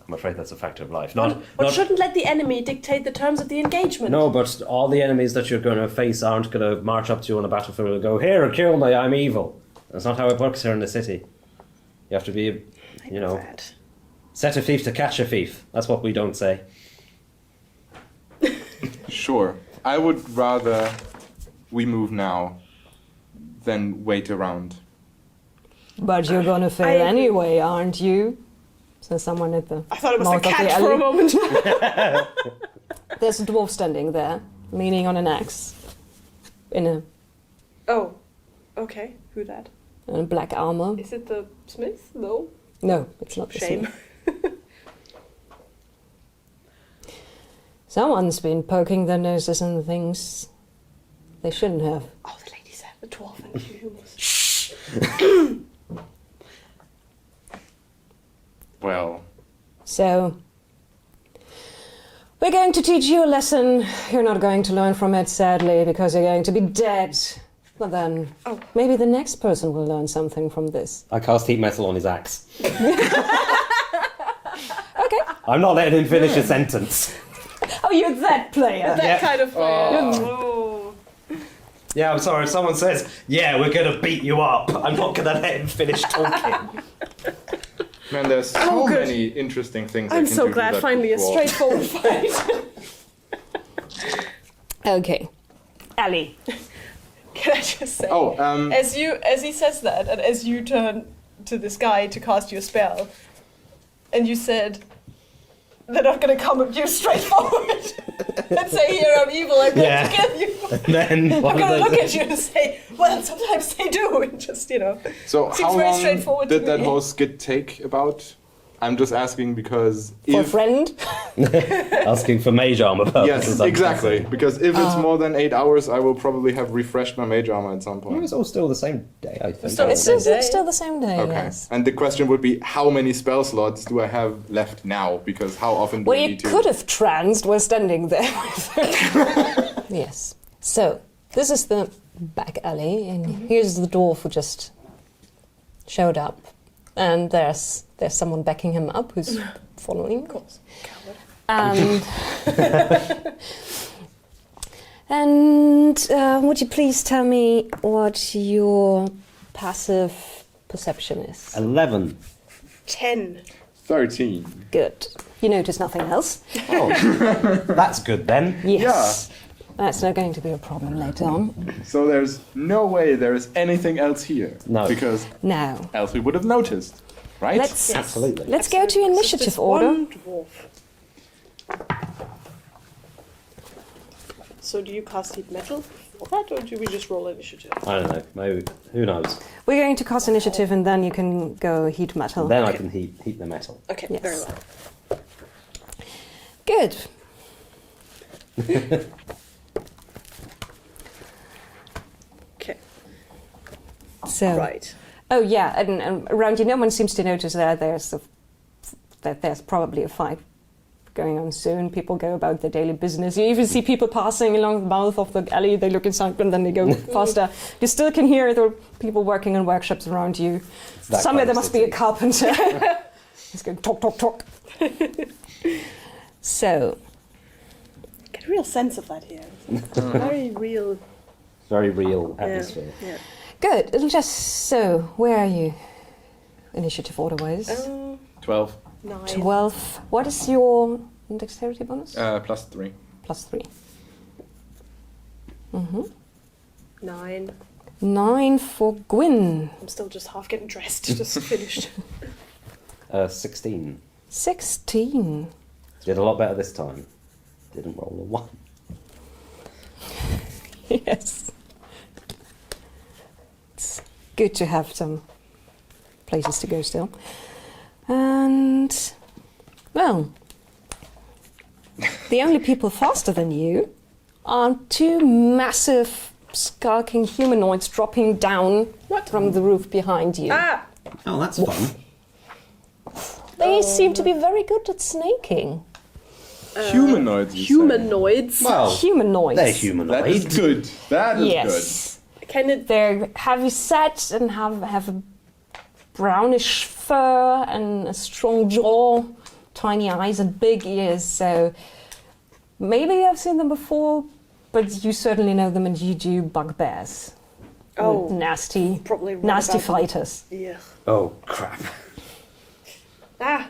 I'm afraid that's a fact of life. One shouldn't let the enemy dictate the terms of the engagement. No, but all the enemies that you're going to face aren't going to march up to you on the battlefield and go, "Here, kill me, I'm evil." That's not how it works here in the city. You have to be, That. set a thief to catch a thief. That's what we don't say. Sure. I would rather we move now than wait around. But you're going to fail agree. anyway, aren't you? Says someone at the I thought it was a mouth of the cat for a alley. moment. There's a dwarf standing there, leaning on an axe, in Oh, okay. Who that? a black armor. Is it the smith? No. No, it's not the Shame. smith. Someone's been poking their noses in things they shouldn't have. Oh, the lady said the dwarf and humans. Well, So, we're going to teach you a lesson. You're not going to learn from it, sadly, because you're going to be dead. But then, maybe the next person will learn something from this. I cast heat metal on his axe. Okay. I'm not letting him finish a sentence. Oh, you're that player. That kind of player. Oh. Yeah, I'm sorry. If someone says, "Yeah, we're going to beat you up," I'm not going to let him finish talking. man, there's so many interesting things I I'm can so do to glad that finally a dwarf. straightforward fight. Okay. Ali. Can I just say, Oh, as he says that, and as you turn to this guy to cast your spell, and you said, "They're not going to come at you straightforward and say, 'Here, I'm evil, I'm going to kill you.'" And then I'm one going to of look those- at you and say, "Well, sometimes they do," and just, so seems how very long straightforward did to that me. whole skit take about? I'm just asking because For a if... friend. asking for mage armor purposes. Yes, I'm exactly. guessing. Because if it's more than 8 hours, I will probably have refreshed my mage armor at some Well, point. it's all still the same day, I think. still- It's Same still, day. still the same day, Okay. yes. And the question would be, how many spell slots do I have left now? Because how often do Well, I you need to... could have tranced while standing there. Yes. So, this is the back alley, and here's the dwarf who just showed up. And there's someone backing him up who's following. Of course. And, would you please tell me what your passive perception is? 11. 10. 13. Good. You notice nothing else? Oh, that's good then. Yes. That's not going to be a problem later on. So there's no way there is anything else here. No. Because Now, else we would have noticed, right? let's Absolutely. let's go to initiative This order. one dwarf. So do you cast heat metal for that, or do we just roll initiative? I don't know. Maybe. Who knows? We're going to cast initiative, and then you can go heat metal. Then I can heat the metal. Okay, Yes. very well. Good. So. Right. Oh yeah, and around you, no one seems to notice that there's probably a fight going on soon. People go about their daily business. You even see people passing along the mouth of the alley. They look inside and then they go faster. You still can hear the people working in workshops around you. Somewhere there must be a carpenter. He's going talk, talk, talk. So. Get a real sense of that here. Very real. Very real atmosphere. Yeah. Good. Just so, where are you? Initiative order-wise? 12. 9. 12. What is your dexterity bonus? +3. +3. Mm-hmm. 9. 9 for Gwyn. I'm still just half getting dressed. Just finished. 16. 16. Did a lot better this time. Didn't roll a 1. Yes. It's good to have some places to go still. And, well, the only people faster than you are 2 massive skulking humanoids dropping down from the roof behind you. Ah! Oh, that's fun. They seem to be very good at snaking. Humanoids, you say? Humanoids. Well, Humanoids. they're humanoid. That is good. That is Yes. Can it... They're heavy set and have a brownish fur and a strong jaw, tiny eyes and big ears. So maybe I've seen them before, but you certainly know them and you do bugbears. Oh. Nasty, Probably read nasty about them. fighters. Yeah. Oh, crap. Ah!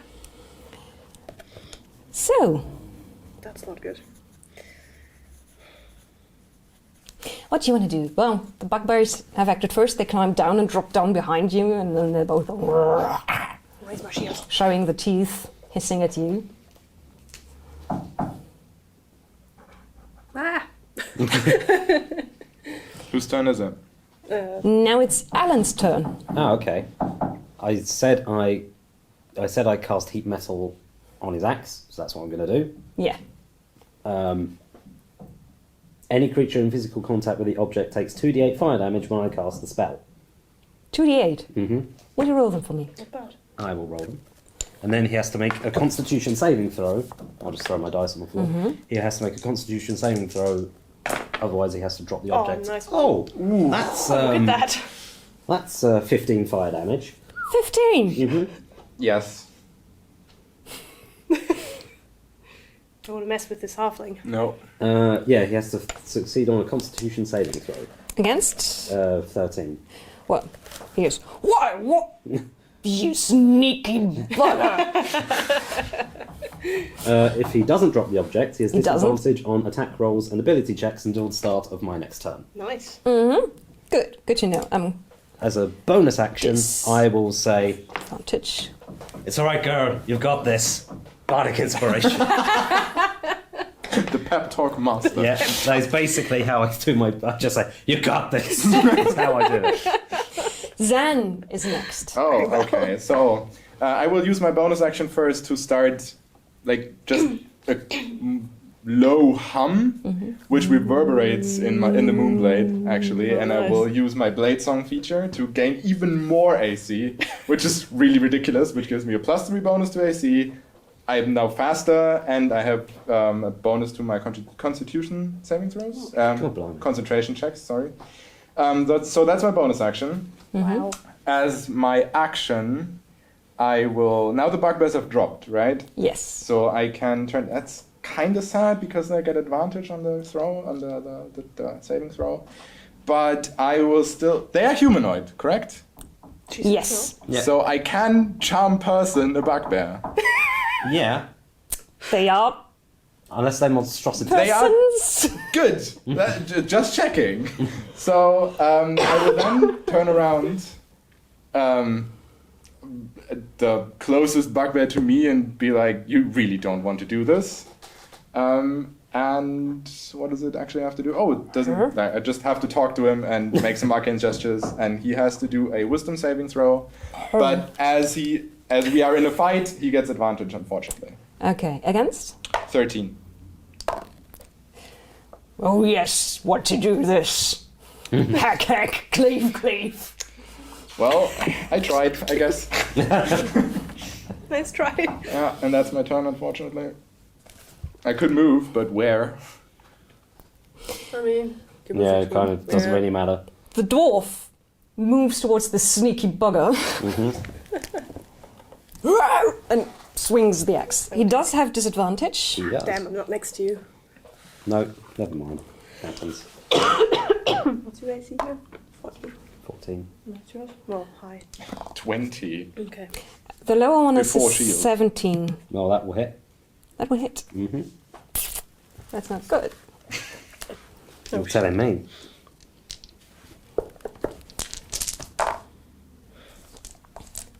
So, That's not good. what do you want to do? Well, the bugbears have acted first. They climb down and drop down behind you, and then they're both Raise my shield. showing the teeth, hissing at you. Ah! Whose turn is it? Now it's Alan's turn. Oh, okay. I said I cast heat metal on his axe, so that's what I'm going to do. Yeah. Any creature in physical contact with the object takes 2d8 fire damage when I cast the spell. 2d8. Mm-hmm. Will you roll them for me? Not bad. I will roll them. And then he has to make a Constitution saving throw. I'll just throw my dice on the floor. He has to make a Constitution saving throw, otherwise he has to drop the Oh, object. nice. Oh, that's Look at that. that's 15 fire damage. 15! Mm-hmm. Yes. I want to mess with this halfling. No. Yeah, he has to succeed on a Constitution saving throw. Against? 13. Well, he goes, why, what? You sneaky bugger! If he doesn't drop the object, he has He doesn't? disadvantage on attack rolls and ability checks until the start of my next turn. Nice. Good, good to know. As a bonus action, Yes. I will say, Advantage. It's all right, girl. You've got this. Bardic inspiration. The pep talk master. Yeah, that is basically how I do my. I just say, "You got this." That's how I do it. Zan is next. Oh, okay. So I will use my bonus action first to start, like, just a low hum, which reverberates in the Moonblade, actually, and I will use my Blade Song feature to gain even more AC, which is really ridiculous, which gives me a +3 bonus to AC. I am now faster, and I have a bonus to my Constitution saving throws, blimey. concentration checks. Sorry. So that's my bonus action. Wow. As my action, I will now the bugbears have dropped, right? Yes. So I can turn. That's kind of sad because I get advantage on the throw, on the saving throw. But I will still. They are humanoid, correct? Yes. Yeah. So I can charm person a bugbear. Yeah, They are unless they're monstrosities. They are- persons. Good. Just checking. So I will then turn around the closest bugbear to me and be like, "You really don't want to do this." And what does it actually have to do? Oh, it doesn't. I just have to talk to him and make some arcane gestures, and he has to do a wisdom saving throw. But as we are in a fight, he gets advantage, unfortunately. Okay, against? 13. Oh yes, what to do this? Hack, hack, cleave, cleave. Well, I tried, I guess. Nice try. Yeah, and that's my turn, unfortunately. I could move, but where? I mean, give Yeah, us it kind of doesn't really matter. The dwarf moves towards the sneaky bugger and swings the axe. He does have disadvantage. He does. Damn, I'm not next to you. No, never mind. Happens. What's your AC here? 14. 14. What's yours? Well, high. 20. Okay. The lower one is Before a shield. 17. No, that will hit. That will hit. Mm-hmm. That's not good. You're telling me.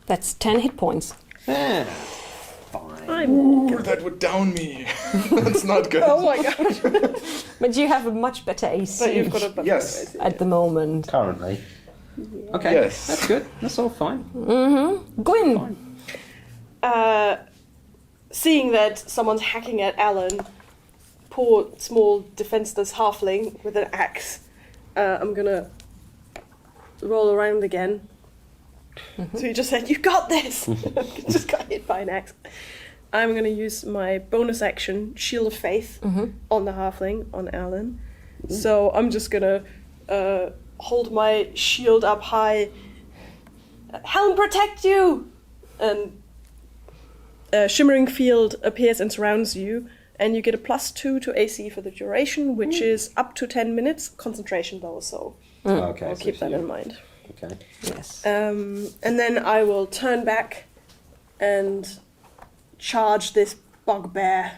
That's 10 hit points. Yeah. Fine. Ooh, that would down me. That's not good. Oh my god. But you have a much better AC But you've got a better Yes. AC. at the moment. Currently. Okay. Yes. That's good. That's all fine. Gwyn, Seeing that someone's hacking at Alan, poor small defenseless halfling with an axe, I'm gonna roll around again. So you just said, "You got this." Just got hit by an axe. I'm gonna use my bonus action, Shield of Faith, on the halfling, on Alan. So I'm just gonna hold my shield up high. Helm protect you, and a shimmering field appears and surrounds you, and you get a +2 to AC for the duration, which is up to 10 minutes. Concentration though, so Okay. I'll so keep that you- in mind. Okay. yes. And then I will turn back and charge this bugbear.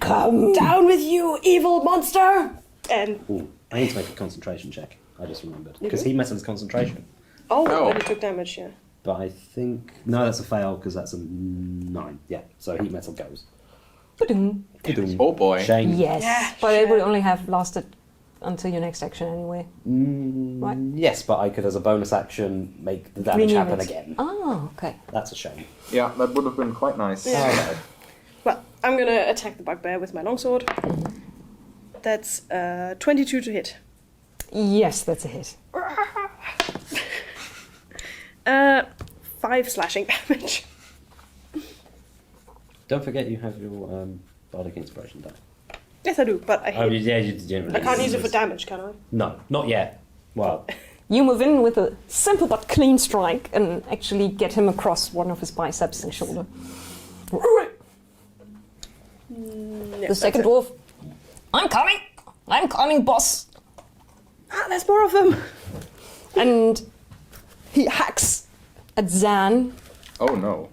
Come. Down with you, evil monster! And Ooh, I need to make a concentration check. I just remembered. You Because do? he messes with concentration. oh, Oh. and he took damage, yeah. But I think... No, that's a fail because that's a 9. Yeah, so heat metal goes. Ba-dum. Oh boy. Shame. Yes, Yeah, but it sure. would only have lasted until your next action anyway. Right. Yes, but I could, as a bonus action, make the damage Renew happen it. again. Oh, okay. That's a shame. Yeah, that would have been quite nice. Yeah. Well, I'm gonna attack the bugbear with my longsword. That's 22 to hit. Yes, that's a hit. 5 slashing damage. Don't forget you have your bardic inspiration die. Yes, I do, but I hit. yeah, you generally. I can't use it for damage, can I? No, not yet. Well, You move in with a simple but clean strike and actually get him across one of his biceps and shoulder. Yeah, The second dwarf. I'm coming, boss. Ah, there's more of them. And he hacks at Zan. Oh no.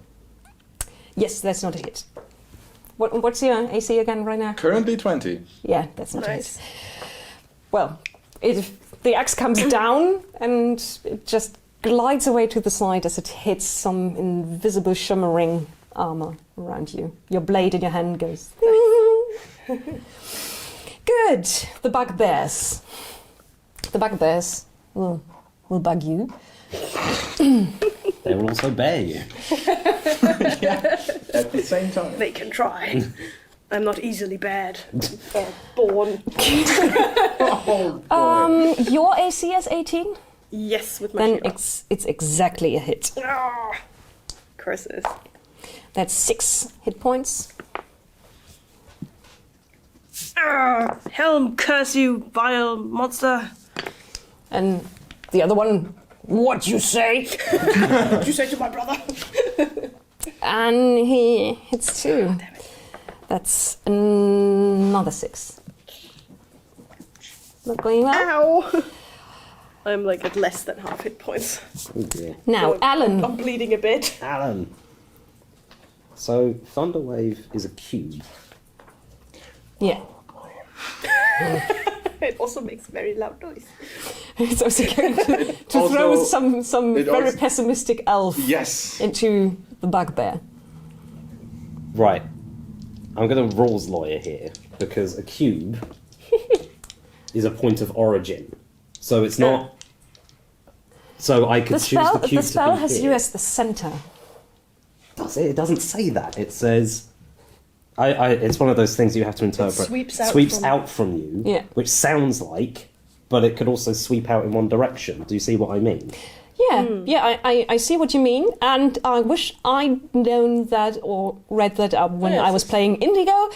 Yes, that's not a hit. What's your AC again right now? Currently 20. Yeah, that's not Nice. a hit. Well, the axe comes down and it just glides away to the side as it hits some invisible shimmering armor around you. Your blade in your hand goes. Good. The bugbears. The bugbears will bug you. they will also bear you. At the same time. They can try. I'm not easily bad. Born. Oh boy. Your AC is 18? Yes, with my Then shield. it's exactly a hit. Ah, curses. That's 6 hit points. Ah, Helm, curse you, vile monster. And the other one, what you say? What did you say to my brother? And he hits 2. That's another 6. Not going well. Ow! I'm like at less than half hit points. Oh dear. Now, So Alan. I'm bleeding a bit. Alan. So, Thunderwave is a cube. Yeah. It also makes a very loud noise. It's also going to throw Also, some it very also- pessimistic elf Yes. into the bugbear. Right. I'm going to rules lawyer here because a cube is a point of origin. So it's not. So I could The choose the cube spell to be has here. you as the center. Does it? It doesn't say that. It says. It's one of those things you have to interpret. sweeps out Sweeps from- out from you. Yeah. Which sounds like but it could also sweep out in one direction. Do you see what I mean? Yeah, I see what you mean, and I wish I'd known that or read that up when I was playing Indigo.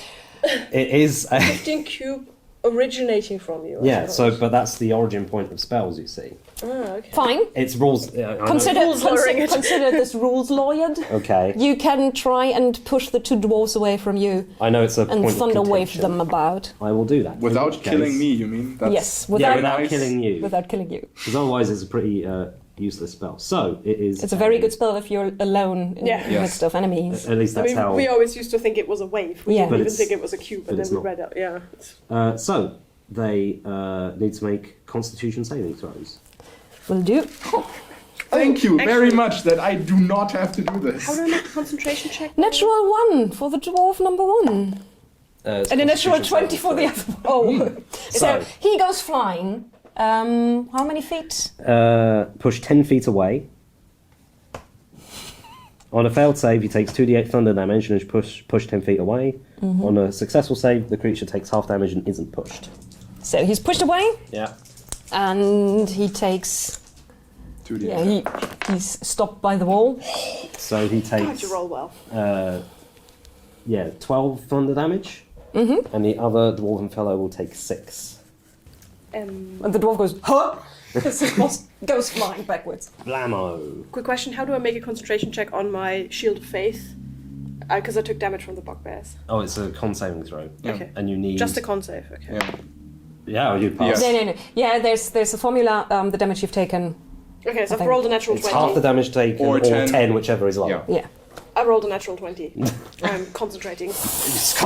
It is. 15 cube originating from you. Yeah, but that's the origin point of spells, you see. Okay. Fine. It's rules. Consider this rules lawyered. Okay. You can try and push the two dwarves away from you I know it's a and point of thunder wave contention. them about. I will do that. Without In which killing case- me, you mean? That's Yes, Without nice. killing you. Without killing you. Because otherwise it's a pretty useless spell. So it is. It's a very good spell if you're alone in Yeah. the Yes. midst of enemies. At least I that's mean, how. we always used to think it was a wave. We Yeah. didn't But even it's- think it was a cube, but and then it's we not. read out. Yeah. So they need to make Constitution saving throws. Will do. Thank you very actually- much that I do not have to do this. How do I make a concentration check? Natural 1 for the dwarf number 1. It's And a natural Constitution 20 saving for the throw. other one. Oh. So So- he goes flying. How many feet? Push 10 feet away. On a failed save, he takes 2d8 thunder damage and is pushed 10 feet away. On a successful save, the creature takes half damage and isn't pushed. So he's pushed away, Yeah. and he takes. 2D. Yeah, he's stopped by the wall. So he God, takes you roll well. 12 thunder damage. And the other dwarven fellow will take 6. And the dwarf goes, huh? As he goes flying backwards. Blammo. Quick question: how do I make a concentration check on my Shield of Faith? Because I took damage from the bugbears. Oh, it's a con saving throw. Yeah. Okay. And you need. Just a con save. Okay. Yeah. Yeah, you pass. Yeah. No. Yeah, there's a formula. The damage you've taken. Okay, so I I've think rolled a natural It's 20. half the damage taken Or or 10. 10, whichever is lower. Yeah. Yeah, I rolled a natural 20. I'm concentrating.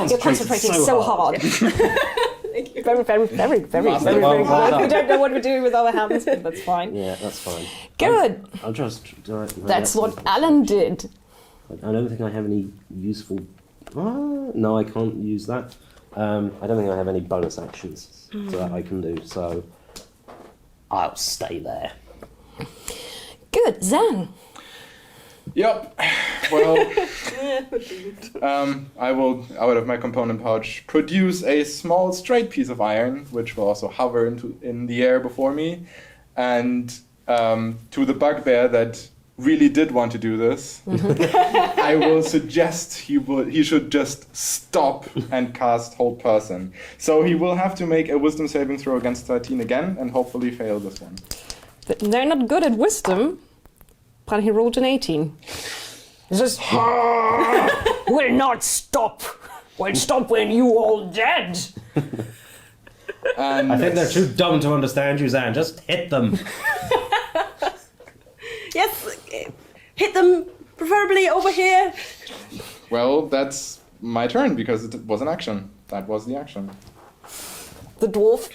you're concentrating so hard. Thank you. Very, very, very, very, Master, very, very well good. done. We don't know what we're doing with our hands, but that's fine. Yeah, that's fine. Good. I'll just. That's what Alan did. I don't think I have any useful. No, I can't use that. I don't think I have any bonus actions that I can do, so I'll stay there. Good, Zan. Yep. Well, I will, out of my component pouch, produce a small straight piece of iron, which will also hover in the air before me, and to the bugbear that really did want to do this, I will suggest he should just stop and cast Hold Person. So he will have to make a Wisdom saving throw against 13 again, and hopefully fail this one. But they're not good at wisdom. But he rolled an 18. Just will not stop. Will stop when you all dead. And I think they're too dumb to understand you, Zan. Just hit them. Yes, hit them, preferably over here. well, that's my turn because it was an action. That was the action. The dwarf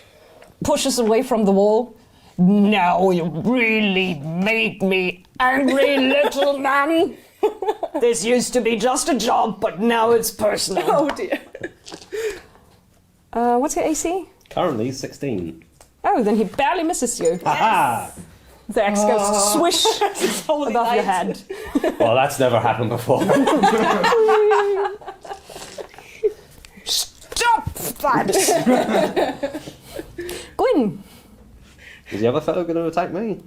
pushes away from the wall. Now you really made me angry, little man. This used to be just a job, but now it's personal. Oh dear. What's your AC? Currently 16. Oh, then he barely misses you. Haha! The axe goes swish Holy above your light. head. Well, that's never happened before. Stop that! Gwyn. Is the other fellow going to attack me?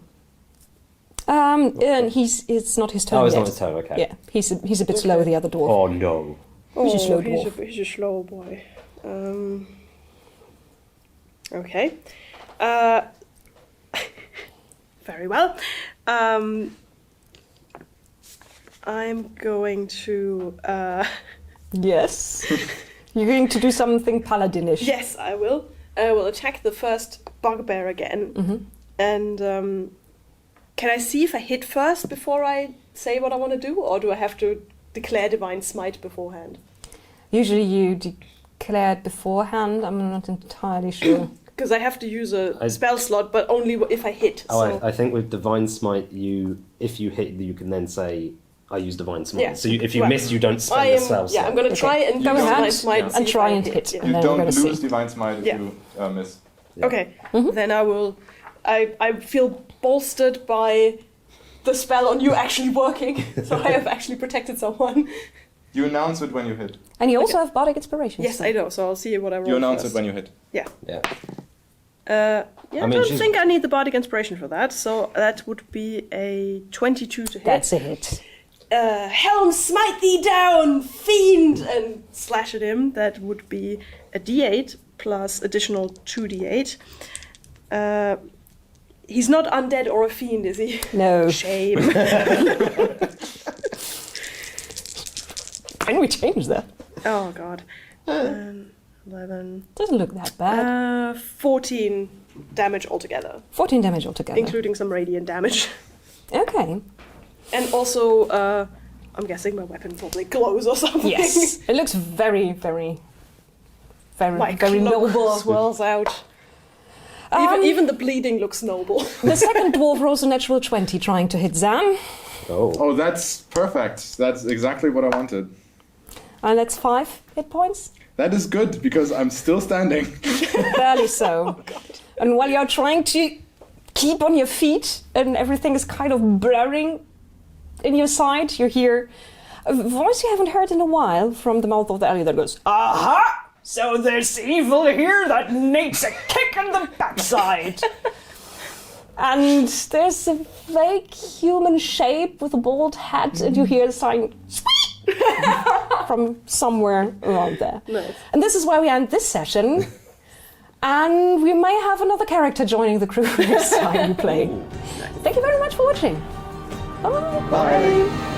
And it's not his turn Oh, it's yet. not his turn, okay. Yeah, he's a bit slower, the other dwarf. Oh, no. He's a slow he's dwarf. he's a slow boy. Okay. Very well. I'm going to. Yes. You're going to do something paladinish. Yes, I will. I will attack the first bugbear again. Mm-hmm. And can I see if I hit first before I say what I want to do, or do I have to declare Divine Smite beforehand? Usually you declare it beforehand. I'm not entirely sure. Because I have to use a spell slot, but only if I hit. Oh, so. I think with Divine Smite, if you hit, you can then say, I use Divine Smite. Yeah. So if you Well, miss, you don't spend the spell slot. I'm going to try and Go use ahead Divine Smite and see if try I and hit. Yeah. And You then we're don't gonna lose see. Divine Smite if Yeah. you miss. Yeah. Okay, then I will. I feel bolstered by the spell on you actually working, so I have actually protected someone. You announce it when you hit. And you also have bardic inspiration. Yes, I know. So I'll see what I roll. You announce first. it when you hit. Yeah. I mean, don't she's- think I need the bardic inspiration for that, so that would be a 22 to hit. That's a hit. Helm, smite thee down, fiend, and slash at him. That would be a d8 plus additional 2d8. He's not undead or a fiend, is he? No. Shame. Can we change that? Oh god. 11. Doesn't look that bad. 14 damage altogether, 14 damage altogether. including some radiant damage. Okay. And also, I'm guessing my weapon probably glows or something. Yes. It looks very, very, very, My very cloak noble. swirls out. Even the bleeding looks noble. The second dwarf rolls a natural 20 trying to hit Zan. Oh. Oh, that's perfect. That's exactly what I wanted. And that's 5 hit points. That is good because I'm still standing. Barely so. And while you're trying to keep on your feet and everything is kind of blurring in your sight, you hear a voice you haven't heard in a while from the mouth of the alley that goes, "Aha! So there's evil here that needs a kick in the backside." And there's a vague human shape with a bald hat, and you hear the sign from somewhere around there. Nice. And this is where we end this session. And we may have another character joining the crew next time we play. Thank you very much for watching. Bye. Bye.